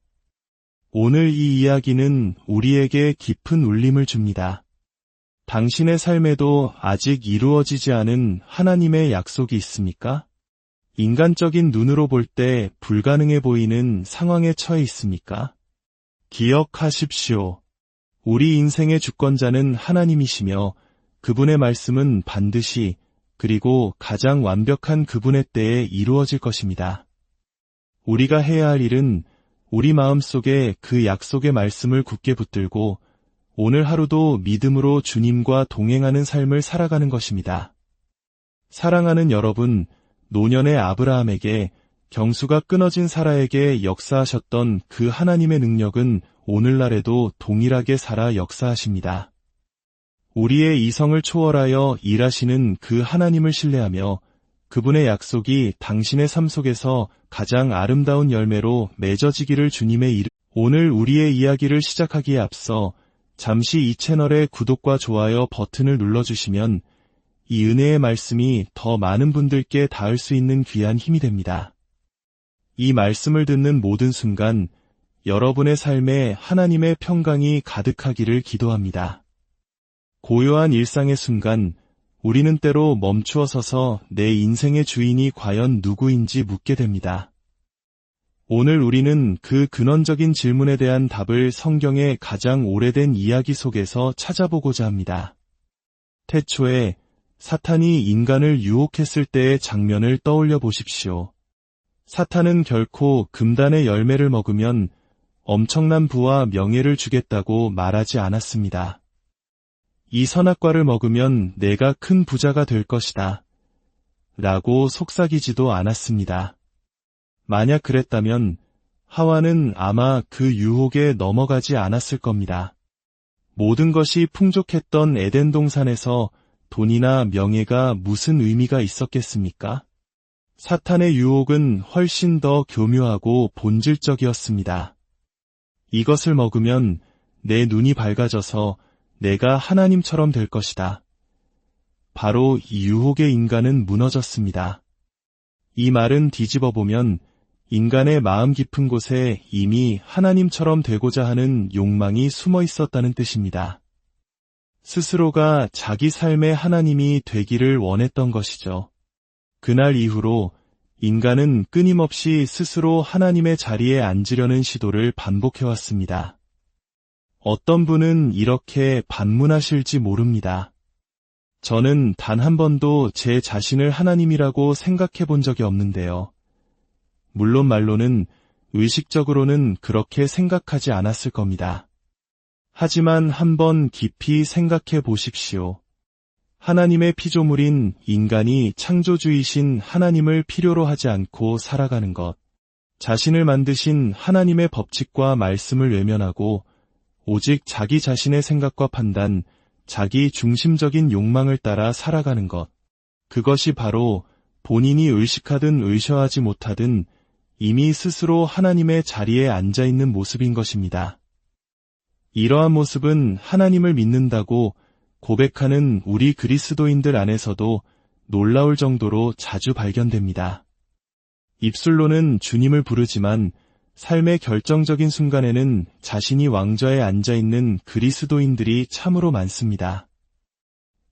오늘 이 이야기는 우리에게 깊은 울림을 줍니다. 당신의 삶에도 아직 이루어지지 않은 하나님의 약속이 있습니까? 인간적인 눈으로 볼 때 불가능해 보이는 상황에 처해 있습니까? 기억하십시오. 우리 인생의 주권자는 하나님이시며 그분의 말씀은 반드시 그리고 가장 완벽한 그분의 때에 이루어질 것입니다. 우리가 해야 할 일은 우리 마음속에 그 약속의 말씀을 굳게 붙들고 오늘 하루도 믿음으로 주님과 동행하는 삶을 살아가는 것입니다. 사랑하는 여러분, 노년의 아브라함에게 경수가 끊어진 사라에게 역사하셨던 그 하나님의 능력은 오늘날에도 동일하게 살아 역사하십니다. 우리의 이성을 초월하여 일하시는 그 하나님을 신뢰하며 그분의 약속이 당신의 삶 속에서 가장 아름다운 열매로 맺어지기를 오늘 우리의 이야기를 시작하기에 앞서 잠시 이 채널의 구독과 좋아요 버튼을 눌러주시면 이 은혜의 말씀이 더 많은 분들께 닿을 수 있는 귀한 힘이 됩니다. 이 말씀을 듣는 모든 순간 여러분의 삶에 하나님의 평강이 가득하기를 기도합니다. 고요한 일상의 순간 우리는 때로 멈추어 서서 내 인생의 주인이 과연 누구인지 묻게 됩니다. 오늘 우리는 그 근원적인 질문에 대한 답을 성경의 가장 오래된 이야기 속에서 찾아보고자 합니다. 태초에 사탄이 인간을 유혹했을 때의 장면을 떠올려 보십시오. 사탄은 결코 금단의 열매를 먹으면 엄청난 부와 명예를 주겠다고 말하지 않았습니다. 이 선악과를 먹으면 내가 큰 부자가 될 것이다. 라고 속삭이지도 않았습니다. 만약 그랬다면 하와는 아마 그 유혹에 넘어가지 않았을 겁니다. 모든 것이 풍족했던 에덴 동산에서 돈이나 명예가 무슨 의미가 있었겠습니까? 사탄의 유혹은 훨씬 더 교묘하고 본질적이었습니다. 이것을 먹으면 내 눈이 밝아져서 내가 하나님처럼 될 것이다. 바로 이 유혹의 인간은 무너졌습니다. 이 말은 뒤집어 보면 인간의 마음 깊은 곳에 이미 하나님처럼 되고자 하는 욕망이 숨어 있었다는 뜻입니다. 스스로가 자기 삶의 하나님이 되기를 원했던 것이죠. 그날 이후로 인간은 끊임없이 스스로 하나님의 자리에 앉으려는 시도를 반복해왔습니다. 어떤 분은 이렇게 반문하실지 모릅니다. 저는 단 한 번도 제 자신을 하나님이라고 생각해 본 적이 없는데요. 물론 말로는 의식적으로는 그렇게 생각하지 않았을 겁니다. 하지만 한번 깊이 생각해 보십시오. 하나님의 피조물인 인간이 창조주이신 하나님을 필요로 하지 않고 살아가는 것, 자신을 만드신 하나님의 법칙과 말씀을 외면하고 오직 자기 자신의 생각과 판단, 자기 중심적인 욕망을 따라 살아가는 것, 그것이 바로 본인이 의식하든 의셔하지 못하든 이미 스스로 하나님의 자리에 앉아있는 모습인 것입니다. 이러한 모습은 하나님을 믿는다고 고백하는 우리 그리스도인들 안에서도 놀라울 정도로 자주 발견됩니다. 입술로는 주님을 부르지만 삶의 결정적인 순간에는 자신이 왕좌에 앉아있는 그리스도인들이 참으로 많습니다.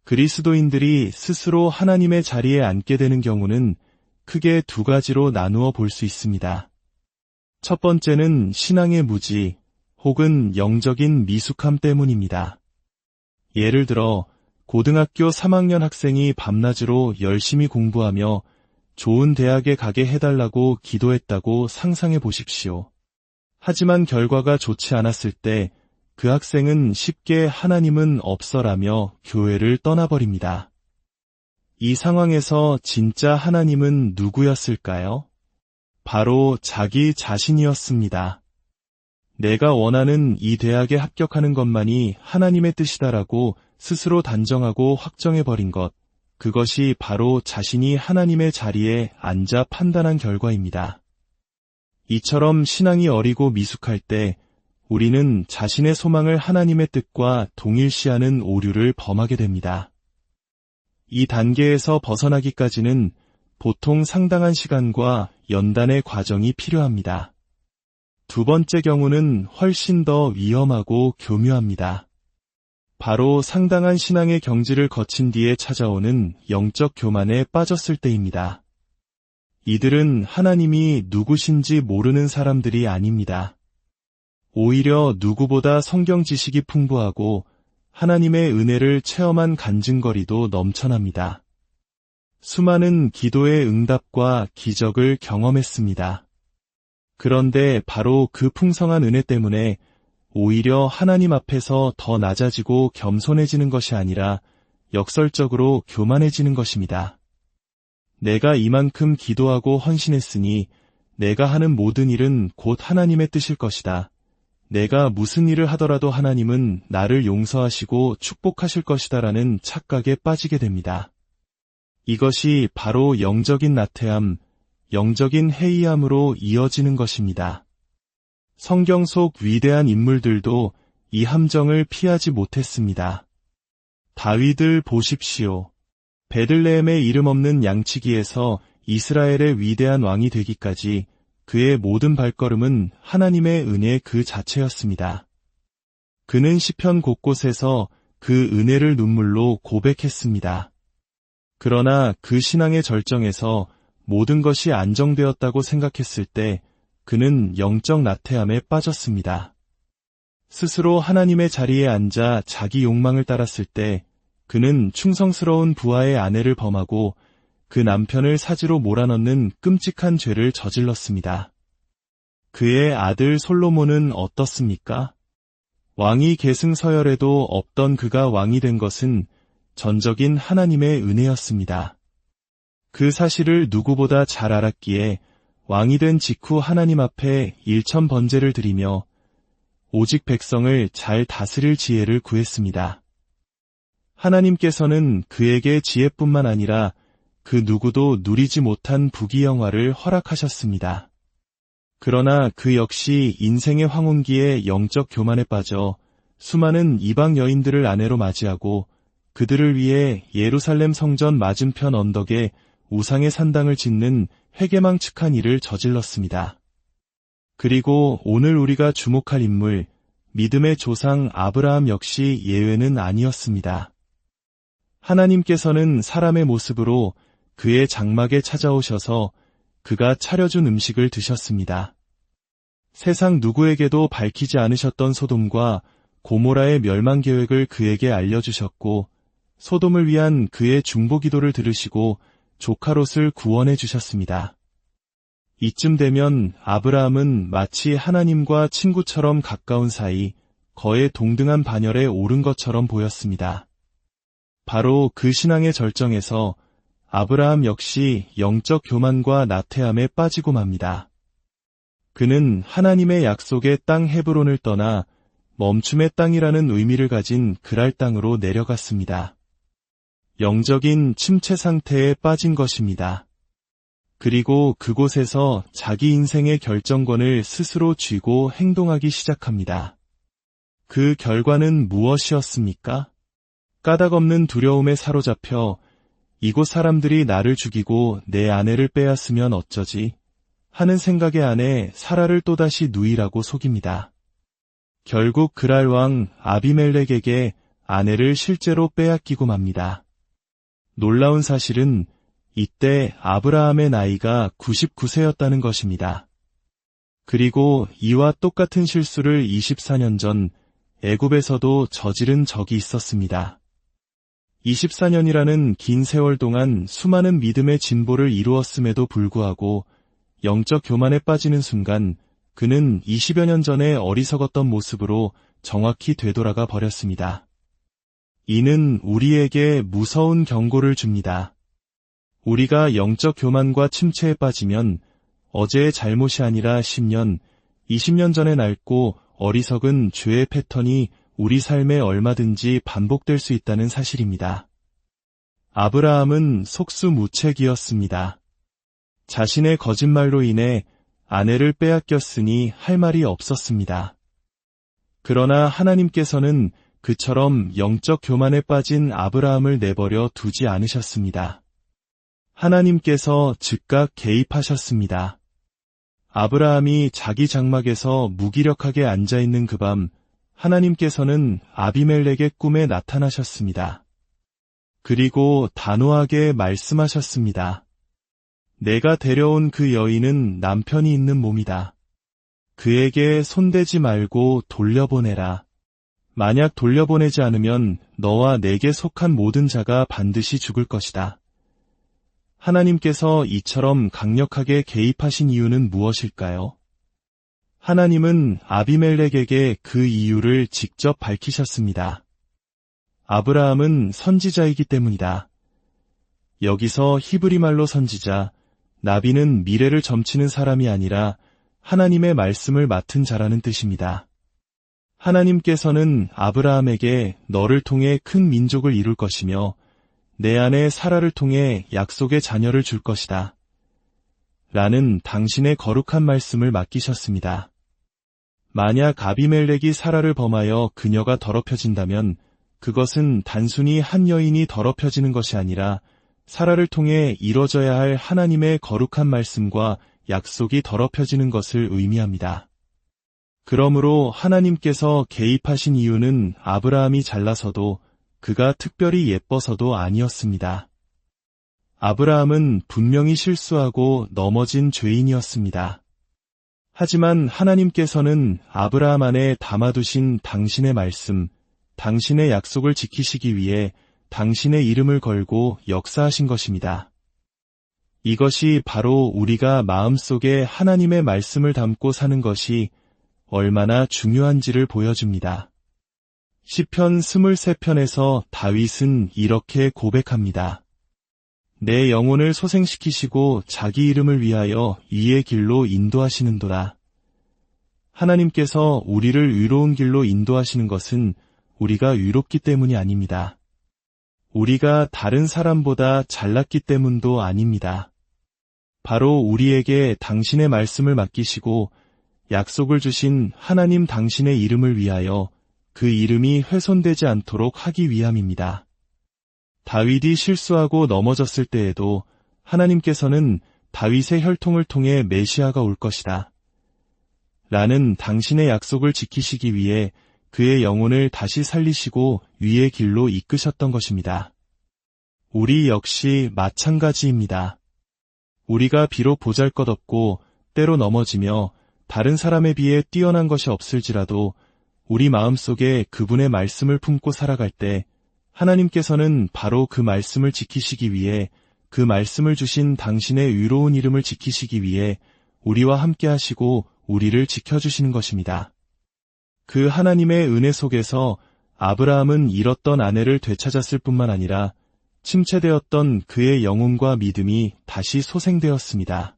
그리스도인들이 스스로 하나님의 자리에 앉게 되는 경우는 크게 두 가지로 나누어 볼 수 있습니다. 첫 번째는 신앙의 무지 혹은 영적인 미숙함 때문입니다. 예를 들어 고등학교 3학년 학생이 밤낮으로 열심히 공부하며 좋은 대학에 가게 해달라고 기도했다고 상상해 보십시오. 하지만 결과가 좋지 않았을 때 그 학생은 쉽게 하나님은 없어라며 교회를 떠나버립니다. 이 상황에서 진짜 하나님은 누구였을까요? 바로 자기 자신이었습니다. 내가 원하는 이 대학에 합격하는 것만이 하나님의 뜻이다라고 스스로 단정하고 확정해버린 것, 그것이 바로 자신이 하나님의 자리에 앉아 판단한 결과입니다. 이처럼 신앙이 어리고 미숙할 때 우리는 자신의 소망을 하나님의 뜻과 동일시하는 오류를 범하게 됩니다. 이 단계에서 벗어나기까지는 보통 상당한 시간과 연단의 과정이 필요합니다. 두 번째 경우는 훨씬 더 위험하고 교묘합니다. 바로 상당한 신앙의 경지를 거친 뒤에 찾아오는 영적 교만에 빠졌을 때입니다. 이들은 하나님이 누구신지 모르는 사람들이 아닙니다. 오히려 누구보다 성경 지식이 풍부하고 하나님의 은혜를 체험한 간증거리도 넘쳐납니다. 수많은 기도의 응답과 기적을 경험했습니다. 그런데 바로 그 풍성한 은혜 때문에 오히려 하나님 앞에서 더 낮아지고 겸손해지는 것이 아니라 역설적으로 교만해지는 것입니다. 내가 이만큼 기도하고 헌신했으니 내가 하는 모든 일은 곧 하나님의 뜻일 것이다. 내가 무슨 일을 하더라도 하나님은 나를 용서하시고 축복하실 것이다라는 착각에 빠지게 됩니다. 이것이 바로 영적인 나태함, 영적인 해이함으로 이어지는 것입니다. 성경 속 위대한 인물들도 이 함정을 피하지 못했습니다. 다윗을 보십시오. 베들레헴의 이름 없는 양치기에서 이스라엘의 위대한 왕이 되기까지 그의 모든 발걸음은 하나님의 은혜 그 자체였습니다. 그는 시편 곳곳에서 그 은혜를 눈물로 고백했습니다. 그러나 그 신앙의 절정에서 모든 것이 안정되었다고 생각했을 때 그는 영적 나태함에 빠졌습니다. 스스로 하나님의 자리에 앉아 자기 욕망을 따랐을 때 그는 충성스러운 부하의 아내를 범하고 그 남편을 사지로 몰아넣는 끔찍한 죄를 저질렀습니다. 그의 아들 솔로몬은 어떻습니까? 왕이 계승서열에도 없던 그가 왕이 된 것은 전적인 하나님의 은혜였습니다. 그 사실을 누구보다 잘 알았기에 왕이 된 직후 하나님 앞에 일천번제를 드리며 오직 백성을 잘 다스릴 지혜를 구했습니다. 하나님께서는 그에게 지혜뿐만 아니라 그 누구도 누리지 못한 부귀영화를 허락하셨습니다. 그러나 그 역시 인생의 황혼기에 영적 교만에 빠져 수많은 이방 여인들을 아내로 맞이하고 그들을 위해 예루살렘 성전 맞은편 언덕에 우상의 산당을 짓는 회개망측한 일을 저질렀습니다. 그리고 오늘 우리가 주목할 인물, 믿음의 조상 아브라함 역시 예외는 아니었습니다. 하나님께서는 사람의 모습으로 그의 장막에 찾아오셔서 그가 차려준 음식을 드셨습니다. 세상 누구에게도 밝히지 않으셨던 소돔과 고모라의 멸망 계획을 그에게 알려주셨고 소돔을 위한 그의 중보 기도를 들으시고 조카 롯을 구원해 주셨습니다. 이쯤 되면 아브라함은 마치 하나님과 친구처럼 가까운 사이 거의 동등한 반열에 오른 것처럼 보였습니다. 바로 그 신앙의 절정에서 아브라함 역시 영적 교만과 나태함에 빠지고 맙니다. 그는 하나님의 약속의 땅 헤브론을 떠나 멈춤의 땅이라는 의미를 가진 그랄 땅으로 내려갔습니다. 영적인 침체 상태에 빠진 것입니다. 그리고 그곳에서 자기 인생의 결정권을 스스로 쥐고 행동하기 시작합니다. 그 결과는 무엇이었습니까? 까닭없는 두려움에 사로잡혀 이곳 사람들이 나를 죽이고 내 아내를 빼앗으면 어쩌지? 하는 생각에 안에 사라를 또다시 누이라고 속입니다. 결국 그랄 왕 아비멜렉에게 아내를 실제로 빼앗기고 맙니다. 놀라운 사실은 이때 아브라함의 나이가 99세였다는 것입니다. 그리고 이와 똑같은 실수를 24년 전 애굽에서도 저지른 적이 있었습니다. 24년이라는 긴 세월 동안 수많은 믿음의 진보를 이루었음에도 불구하고 영적 교만에 빠지는 순간 그는 20여 년 전에 어리석었던 모습으로 정확히 되돌아가 버렸습니다. 이는 우리에게 무서운 경고를 줍니다. 우리가 영적 교만과 침체에 빠지면 어제의 잘못이 아니라 10년, 20년 전에 낡고 어리석은 죄의 패턴이 우리 삶에 얼마든지 반복될 수 있다는 사실입니다. 아브라함은 속수무책이었습니다. 자신의 거짓말로 인해 아내를 빼앗겼으니 할 말이 없었습니다. 그러나 하나님께서는 그처럼 영적 교만에 빠진 아브라함을 내버려 두지 않으셨습니다. 하나님께서 즉각 개입하셨습니다. 아브라함이 자기 장막에서 무기력하게 앉아있는 그 밤 하나님께서는 아비멜렉의 꿈에 나타나셨습니다. 그리고 단호하게 말씀하셨습니다. 내가 데려온 그 여인은 남편이 있는 몸이다. 그에게 손대지 말고 돌려보내라. 만약 돌려보내지 않으면 너와 내게 속한 모든 자가 반드시 죽을 것이다. 하나님께서 이처럼 강력하게 개입하신 이유는 무엇일까요? 하나님은 아비멜렉에게 그 이유를 직접 밝히셨습니다. 아브라함은 선지자이기 때문이다. 여기서 히브리 말로 선지자, 나비는 미래를 점치는 사람이 아니라 하나님의 말씀을 맡은 자라는 뜻입니다. 하나님께서는 아브라함에게 너를 통해 큰 민족을 이룰 것이며 내 아내 사라를 통해 약속의 자녀를 줄 것이다. 라는 당신의 거룩한 말씀을 맡기셨습니다. 만약 아비멜렉이 사라를 범하여 그녀가 더럽혀진다면 그것은 단순히 한 여인이 더럽혀지는 것이 아니라 사라를 통해 이뤄져야 할 하나님의 거룩한 말씀과 약속이 더럽혀지는 것을 의미합니다. 그러므로 하나님께서 개입하신 이유는 아브라함이 잘나서도 그가 특별히 예뻐서도 아니었습니다. 아브라함은 분명히 실수하고 넘어진 죄인이었습니다. 하지만 하나님께서는 아브라함 안에 담아두신 당신의 말씀, 당신의 약속을 지키시기 위해 당신의 이름을 걸고 역사하신 것입니다. 이것이 바로 우리가 마음속에 하나님의 말씀을 담고 사는 것이 얼마나 중요한지를 보여줍니다. 시편 23편에서 다윗은 이렇게 고백합니다. 내 영혼을 소생시키시고 자기 이름을 위하여 의의 길로 인도하시는도다. 하나님께서 우리를 의로운 길로 인도하시는 것은 우리가 의롭기 때문이 아닙니다. 우리가 다른 사람보다 잘났기 때문도 아닙니다. 바로 우리에게 당신의 말씀을 맡기시고 약속을 주신 하나님 당신의 이름을 위하여 그 이름이 훼손되지 않도록 하기 위함입니다. 다윗이 실수하고 넘어졌을 때에도 하나님께서는 다윗의 혈통을 통해 메시아가 올 것이다. 라는 당신의 약속을 지키시기 위해 그의 영혼을 다시 살리시고 위의 길로 이끄셨던 것입니다. 우리 역시 마찬가지입니다. 우리가 비록 보잘것없고 때로 넘어지며 다른 사람에 비해 뛰어난 것이 없을지라도 우리 마음속에 그분의 말씀을 품고 살아갈 때 하나님께서는 바로 그 말씀을 지키시기 위해 그 말씀을 주신 당신의 의로운 이름을 지키시기 위해 우리와 함께 하시고 우리를 지켜주시는 것입니다. 그 하나님의 은혜 속에서 아브라함은 잃었던 아내를 되찾았을 뿐만 아니라 침체되었던 그의 영혼과 믿음이 다시 소생되었습니다.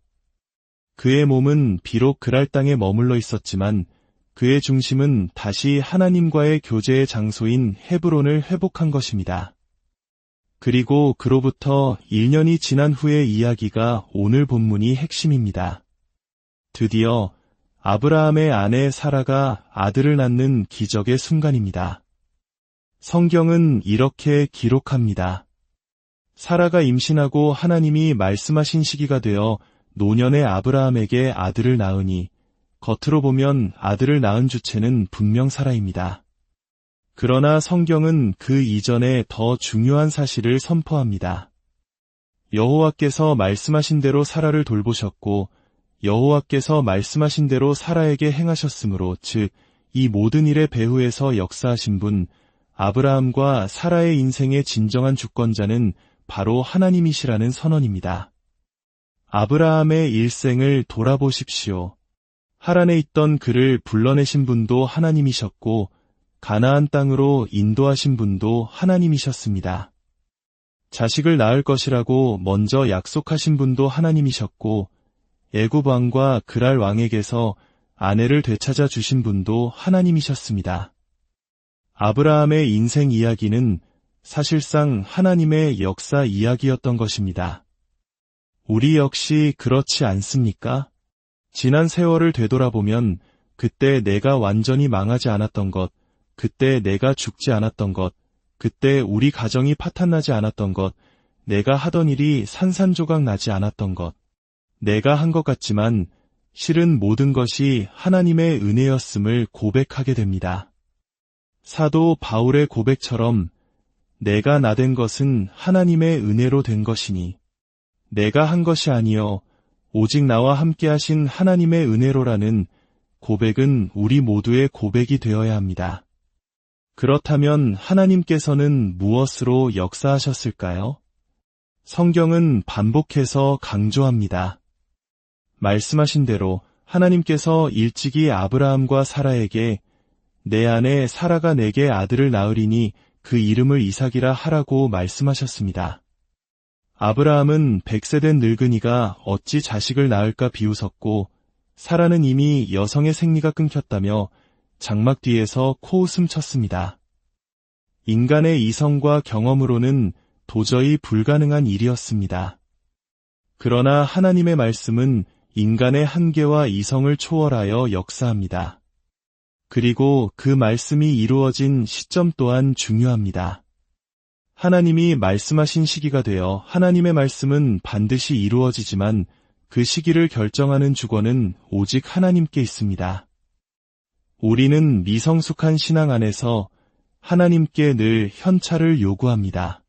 그의 몸은 비록 그랄 땅에 머물러 있었지만 그의 중심은 다시 하나님과의 교제의 장소인 헤브론을 회복한 것입니다. 그리고 그로부터 1년이 지난 후의 이야기가 오늘 본문이 핵심입니다. 드디어 아브라함의 아내 사라가 아들을 낳는 기적의 순간입니다. 성경은 이렇게 기록합니다. 사라가 임신하고 하나님이 말씀하신 시기가 되어 노년의 아브라함에게 아들을 낳으니 겉으로 보면 아들을 낳은 주체는 분명 사라입니다. 그러나 성경은 그 이전에 더 중요한 사실을 선포합니다. 여호와께서 말씀하신 대로 사라를 돌보셨고 여호와께서 말씀하신 대로 사라에게 행하셨으므로 즉 이 모든 일의 배후에서 역사하신 분 아브라함과 사라의 인생의 진정한 주권자는 바로 하나님이시라는 선언입니다. 아브라함의 일생을 돌아보십시오. 하란에 있던 그를 불러내신 분도 하나님이셨고 가나안 땅으로 인도하신 분도 하나님이셨습니다. 자식을 낳을 것이라고 먼저 약속하신 분도 하나님이셨고 애굽 왕과 그랄 왕에게서 아내를 되찾아 주신 분도 하나님이셨습니다. 아브라함의 인생 이야기는 사실상 하나님의 역사 이야기였던 것입니다. 우리 역시 그렇지 않습니까? 지난 세월을 되돌아보면 그때 내가 완전히 망하지 않았던 것, 그때 내가 죽지 않았던 것, 그때 우리 가정이 파탄나지 않았던 것, 내가 하던 일이 산산조각 나지 않았던 것, 내가 한 것 같지만 실은 모든 것이 하나님의 은혜였음을 고백하게 됩니다. 사도 바울의 고백처럼 내가 나된 것은 하나님의 은혜로 된 것이니 내가 한 것이 아니요 오직 나와 함께 하신 하나님의 은혜로라는 고백은 우리 모두의 고백이 되어야 합니다. 그렇다면 하나님께서는 무엇으로 역사하셨을까요? 성경은 반복해서 강조합니다. 말씀하신 대로 하나님께서 일찍이 아브라함과 사라에게 내 아내 사라가 내게 아들을 낳으리니 그 이름을 이삭이라 하라고 말씀하셨습니다. 아브라함은 100세 된 늙은이가 어찌 자식을 낳을까 비웃었고 사라는 이미 여성의 생리가 끊겼다며 장막 뒤에서 코웃음 쳤습니다. 인간의 이성과 경험으로는 도저히 불가능한 일이었습니다. 그러나 하나님의 말씀은 인간의 한계와 이성을 초월하여 역사합니다. 그리고 그 말씀이 이루어진 시점 또한 중요합니다. 하나님이 말씀하신 시기가 되어 하나님의 말씀은 반드시 이루어지지만 그 시기를 결정하는 주권은 오직 하나님께 있습니다. 우리는 미성숙한 신앙 안에서 하나님께 늘 현찰을 요구합니다.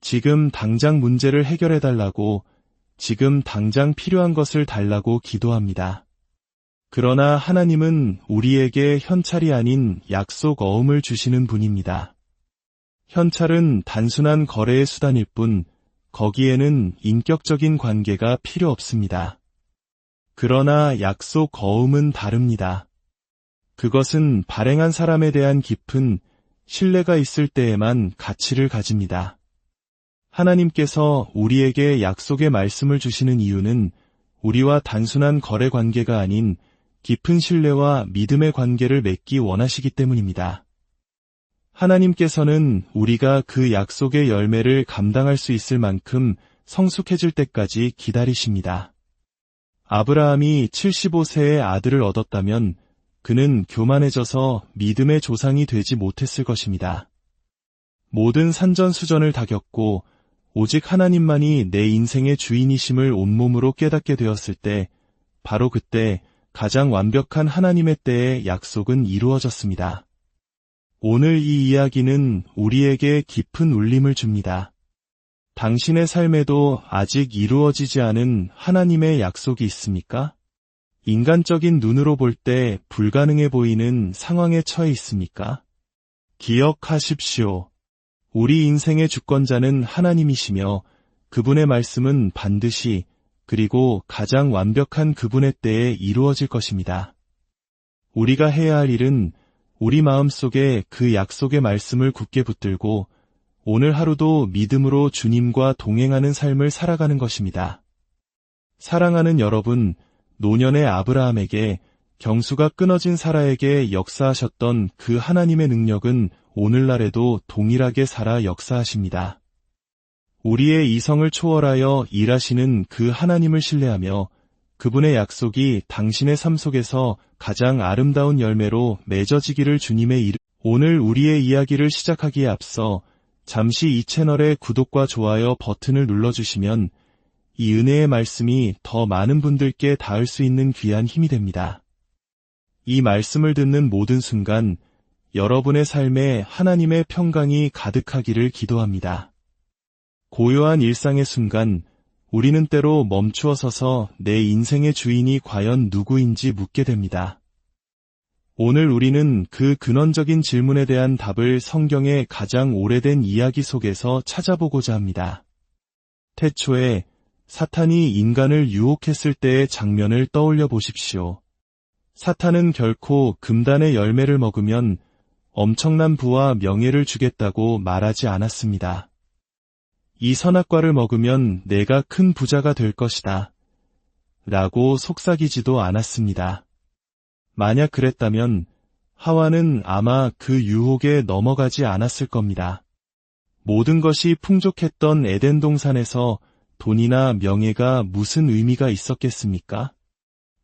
지금 당장 문제를 해결해달라고, 지금 당장 필요한 것을 달라고 기도합니다. 그러나 하나님은 우리에게 현찰이 아닌 약속 어음을 주시는 분입니다. 현찰은 단순한 거래의 수단일 뿐 거기에는 인격적인 관계가 필요 없습니다. 그러나 약속 어음은 다릅니다. 그것은 발행한 사람에 대한 깊은 신뢰가 있을 때에만 가치를 가집니다. 하나님께서 우리에게 약속의 말씀을 주시는 이유는 우리와 단순한 거래 관계가 아닌 깊은 신뢰와 믿음의 관계를 맺기 원하시기 때문입니다. 하나님께서는 우리가 그 약속의 열매를 감당할 수 있을 만큼 성숙해질 때까지 기다리십니다. 아브라함이 75세의 아들을 얻었다면 그는 교만해져서 믿음의 조상이 되지 못했을 것입니다. 모든 산전수전을 다 겪고 오직 하나님만이 내 인생의 주인이심을 온몸으로 깨닫게 되었을 때, 바로 그때 가장 완벽한 하나님의 때에 약속은 이루어졌습니다. 오늘 이 이야기는 우리에게 깊은 울림을 줍니다. 당신의 삶에도 아직 이루어지지 않은 하나님의 약속이 있습니까? 인간적인 눈으로 볼 때 불가능해 보이는 상황에 처해 있습니까? 기억하십시오. 우리 인생의 주권자는 하나님이시며 그분의 말씀은 반드시 그리고 가장 완벽한 그분의 때에 이루어질 것입니다. 우리가 해야 할 일은 우리 마음속에 그 약속의 말씀을 굳게 붙들고 오늘 하루도 믿음으로 주님과 동행하는 삶을 살아가는 것입니다. 사랑하는 여러분, 노년의 아브라함에게, 경수가 끊어진 사라에게 역사하셨던 그 하나님의 능력은 오늘날에도 동일하게 살아 역사하십니다. 우리의 이성을 초월하여 일하시는 그 하나님을 신뢰하며 그분의 약속이 당신의 삶 속에서 가장 아름다운 열매로 맺어지기를 주님의 이름. 오늘 우리의 이야기를 시작하기에 앞서 잠시 이 채널의 구독과 좋아요 버튼을 눌러주시면 이 은혜의 말씀이 더 많은 분들께 닿을 수 있는 귀한 힘이 됩니다. 이 말씀을 듣는 모든 순간 여러분의 삶에 하나님의 평강이 가득하기를 기도합니다. 고요한 일상의 순간 우리는 때로 멈추어 서서 내 인생의 주인이 과연 누구인지 묻게 됩니다. 오늘 우리는 그 근원적인 질문에 대한 답을 성경의 가장 오래된 이야기 속에서 찾아보고자 합니다. 태초에 사탄이 인간을 유혹했을 때의 장면을 떠올려 보십시오. 사탄은 결코 금단의 열매를 먹으면 엄청난 부와 명예를 주겠다고 말하지 않았습니다. 이 선악과를 먹으면 내가 큰 부자가 될 것이다 라고 속삭이지도 않았습니다. 만약 그랬다면 하와는 아마 그 유혹에 넘어가지 않았을 겁니다. 모든 것이 풍족했던 에덴 동산에서 돈이나 명예가 무슨 의미가 있었겠습니까?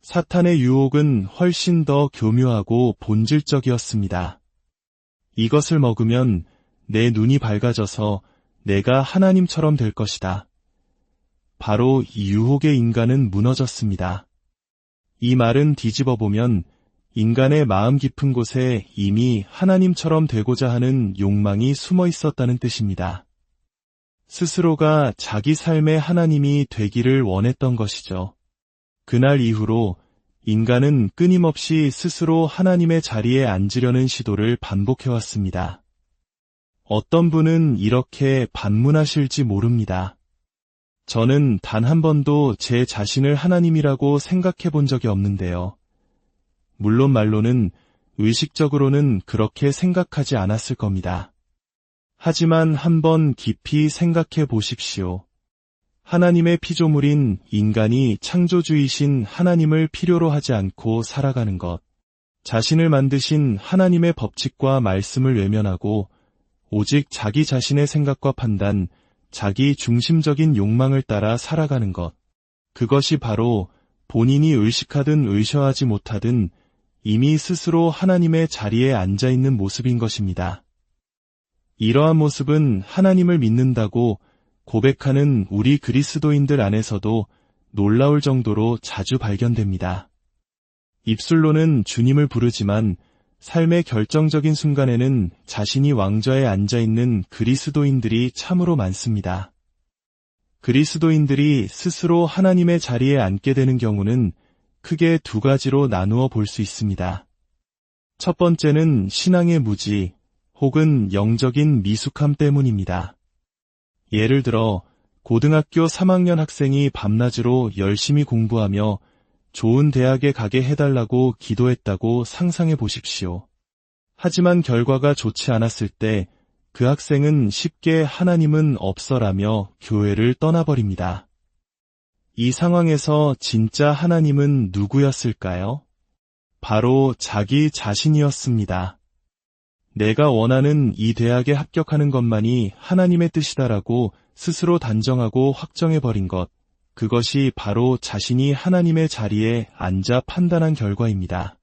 사탄의 유혹은 훨씬 더 교묘하고 본질적이었습니다. 이것을 먹으면 내 눈이 밝아져서 내가 하나님처럼 될 것이다. 바로 이 유혹의 인간은 무너졌습니다. 이 말은 뒤집어 보면 인간의 마음 깊은 곳에 이미 하나님처럼 되고자 하는 욕망이 숨어 있었다는 뜻입니다. 스스로가 자기 삶의 하나님이 되기를 원했던 것이죠. 그날 이후로 인간은 끊임없이 스스로 하나님의 자리에 앉으려는 시도를 반복해왔습니다. 어떤 분은 이렇게 반문하실지 모릅니다. 저는 단 한 번도 제 자신을 하나님이라고 생각해 본 적이 없는데요. 물론 말로는, 의식적으로는 그렇게 생각하지 않았을 겁니다. 하지만 한번 깊이 생각해 보십시오. 하나님의 피조물인 인간이 창조주이신 하나님을 필요로 하지 않고 살아가는 것. 자신을 만드신 하나님의 법칙과 말씀을 외면하고 오직 자기 자신의 생각과 판단, 자기 중심적인 욕망을 따라 살아가는 것. 그것이 바로 본인이 의식하든 의셔하지 못하든 이미 스스로 하나님의 자리에 앉아있는 모습인 것입니다. 이러한 모습은 하나님을 믿는다고 고백하는 우리 그리스도인들 안에서도 놀라울 정도로 자주 발견됩니다. 입술로는 주님을 부르지만 삶의 결정적인 순간에는 자신이 왕좌에 앉아있는 그리스도인들이 참으로 많습니다. 그리스도인들이 스스로 하나님의 자리에 앉게 되는 경우는 크게 두 가지로 나누어 볼 수 있습니다. 첫 번째는 신앙의 무지 혹은 영적인 미숙함 때문입니다. 예를 들어 고등학교 3학년 학생이 밤낮으로 열심히 공부하며 좋은 대학에 가게 해달라고 기도했다고 상상해 보십시오. 하지만 결과가 좋지 않았을 때 그 학생은 쉽게 하나님은 없어라며 교회를 떠나버립니다. 이 상황에서 진짜 하나님은 누구였을까요? 바로 자기 자신이었습니다. 내가 원하는 이 대학에 합격하는 것만이 하나님의 뜻이다라고 스스로 단정하고 확정해버린 것, 그것이 바로 자신이 하나님의 자리에 앉아 판단한 결과입니다.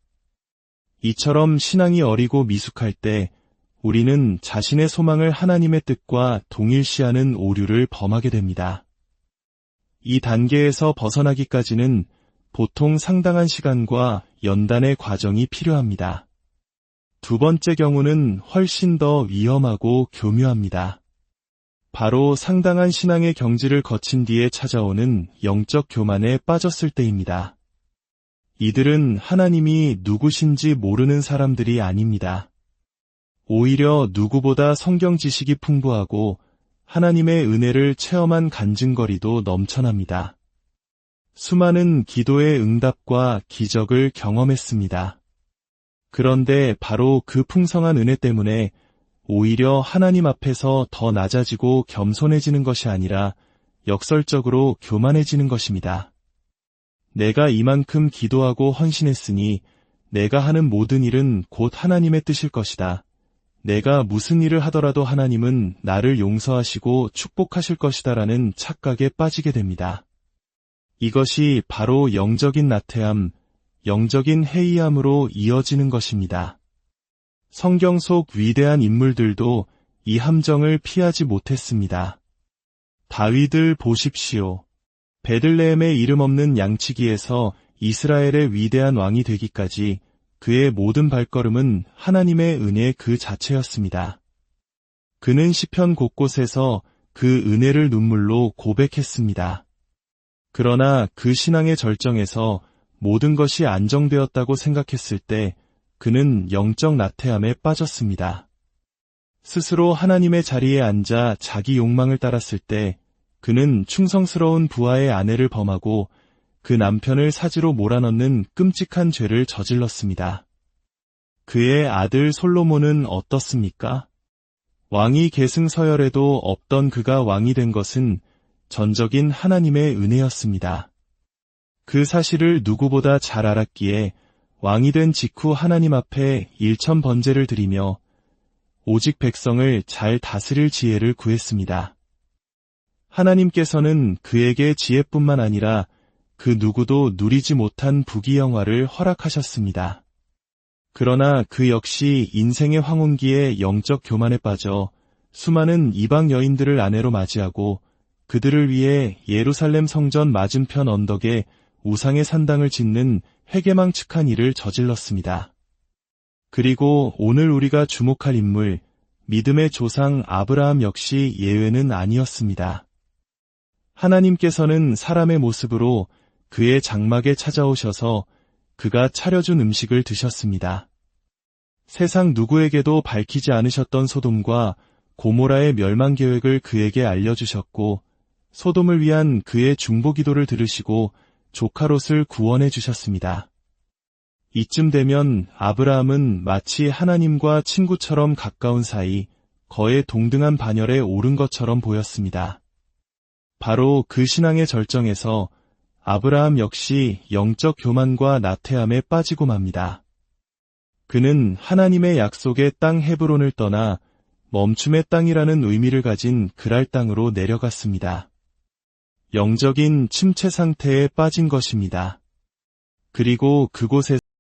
이처럼 신앙이 어리고 미숙할 때 우리는 자신의 소망을 하나님의 뜻과 동일시하는 오류를 범하게 됩니다. 이 단계에서 벗어나기까지는 보통 상당한 시간과 연단의 과정이 필요합니다. 두 번째 경우는 훨씬 더 위험하고 교묘합니다. 바로 상당한 신앙의 경지를 거친 뒤에 찾아오는 영적 교만에 빠졌을 때입니다. 이들은 하나님이 누구신지 모르는 사람들이 아닙니다. 오히려 누구보다 성경 지식이 풍부하고 하나님의 은혜를 체험한 간증거리도 넘쳐납니다. 수많은 기도의 응답과 기적을 경험했습니다. 그런데 바로 그 풍성한 은혜 때문에 오히려 하나님 앞에서 더 낮아지고 겸손해지는 것이 아니라 역설적으로 교만해지는 것입니다. 내가 이만큼 기도하고 헌신했으니 내가 하는 모든 일은 곧 하나님의 뜻일 것이다. 내가 무슨 일을 하더라도 하나님은 나를 용서하시고 축복하실 것이다라는 착각에 빠지게 됩니다. 이것이 바로 영적인 나태함, 영적인 해이함으로 이어지는 것입니다. 성경 속 위대한 인물들도 이 함정을 피하지 못했습니다. 다윗을 보십시오. 베들레헴의 이름 없는 양치기에서 이스라엘의 위대한 왕이 되기까지 그의 모든 발걸음은 하나님의 은혜 그 자체였습니다. 그는 시편 곳곳에서 그 은혜를 눈물로 고백했습니다. 그러나 그 신앙의 절정에서 모든 것이 안정되었다고 생각했을 때 그는 영적 나태함에 빠졌습니다. 스스로 하나님의 자리에 앉아 자기 욕망을 따랐을 때 그는 충성스러운 부하의 아내를 범하고 그 남편을 사지로 몰아넣는 끔찍한 죄를 저질렀습니다. 그의 아들 솔로몬은 어떻습니까? 왕이 계승 서열에도 없던 그가 왕이 된 것은 전적인 하나님의 은혜였습니다. 그 사실을 누구보다 잘 알았기에 왕이 된 직후 하나님 앞에 일천번제를 드리며 오직 백성을 잘 다스릴 지혜를 구했습니다. 하나님께서는 그에게 지혜뿐만 아니라 그 누구도 누리지 못한 부귀영화를 허락하셨습니다. 그러나 그 역시 인생의 황혼기에 영적 교만에 빠져 수많은 이방 여인들을 아내로 맞이하고 그들을 위해 예루살렘 성전 맞은편 언덕에 우상의 산당을 짓는 회개망측한 일을 저질렀습니다. 그리고 오늘 우리가 주목할 인물, 믿음의 조상 아브라함 역시 예외는 아니었습니다. 하나님께서는 사람의 모습으로 그의 장막에 찾아오셔서 그가 차려준 음식을 드셨습니다. 세상 누구에게도 밝히지 않으셨던 소돔과 고모라의 멸망 계획을 그에게 알려주셨고 소돔을 위한 그의 중보 기도를 들으시고 조카 롯을 구원해 주셨습니다. 이쯤 되면 아브라함은 마치 하나님과 친구처럼 가까운 사이, 거의 동등한 반열에 오른 것처럼 보였습니다. 바로 그 신앙의 절정에서 아브라함 역시 영적 교만과 나태함에 빠지고 맙니다. 그는 하나님의 약속의 땅 헤브론을 떠나 멈춤의 땅이라는 의미를 가진 그랄 땅으로 내려갔습니다. 영적인 침체 상태에 빠진 것입니다. 그리고 그곳에서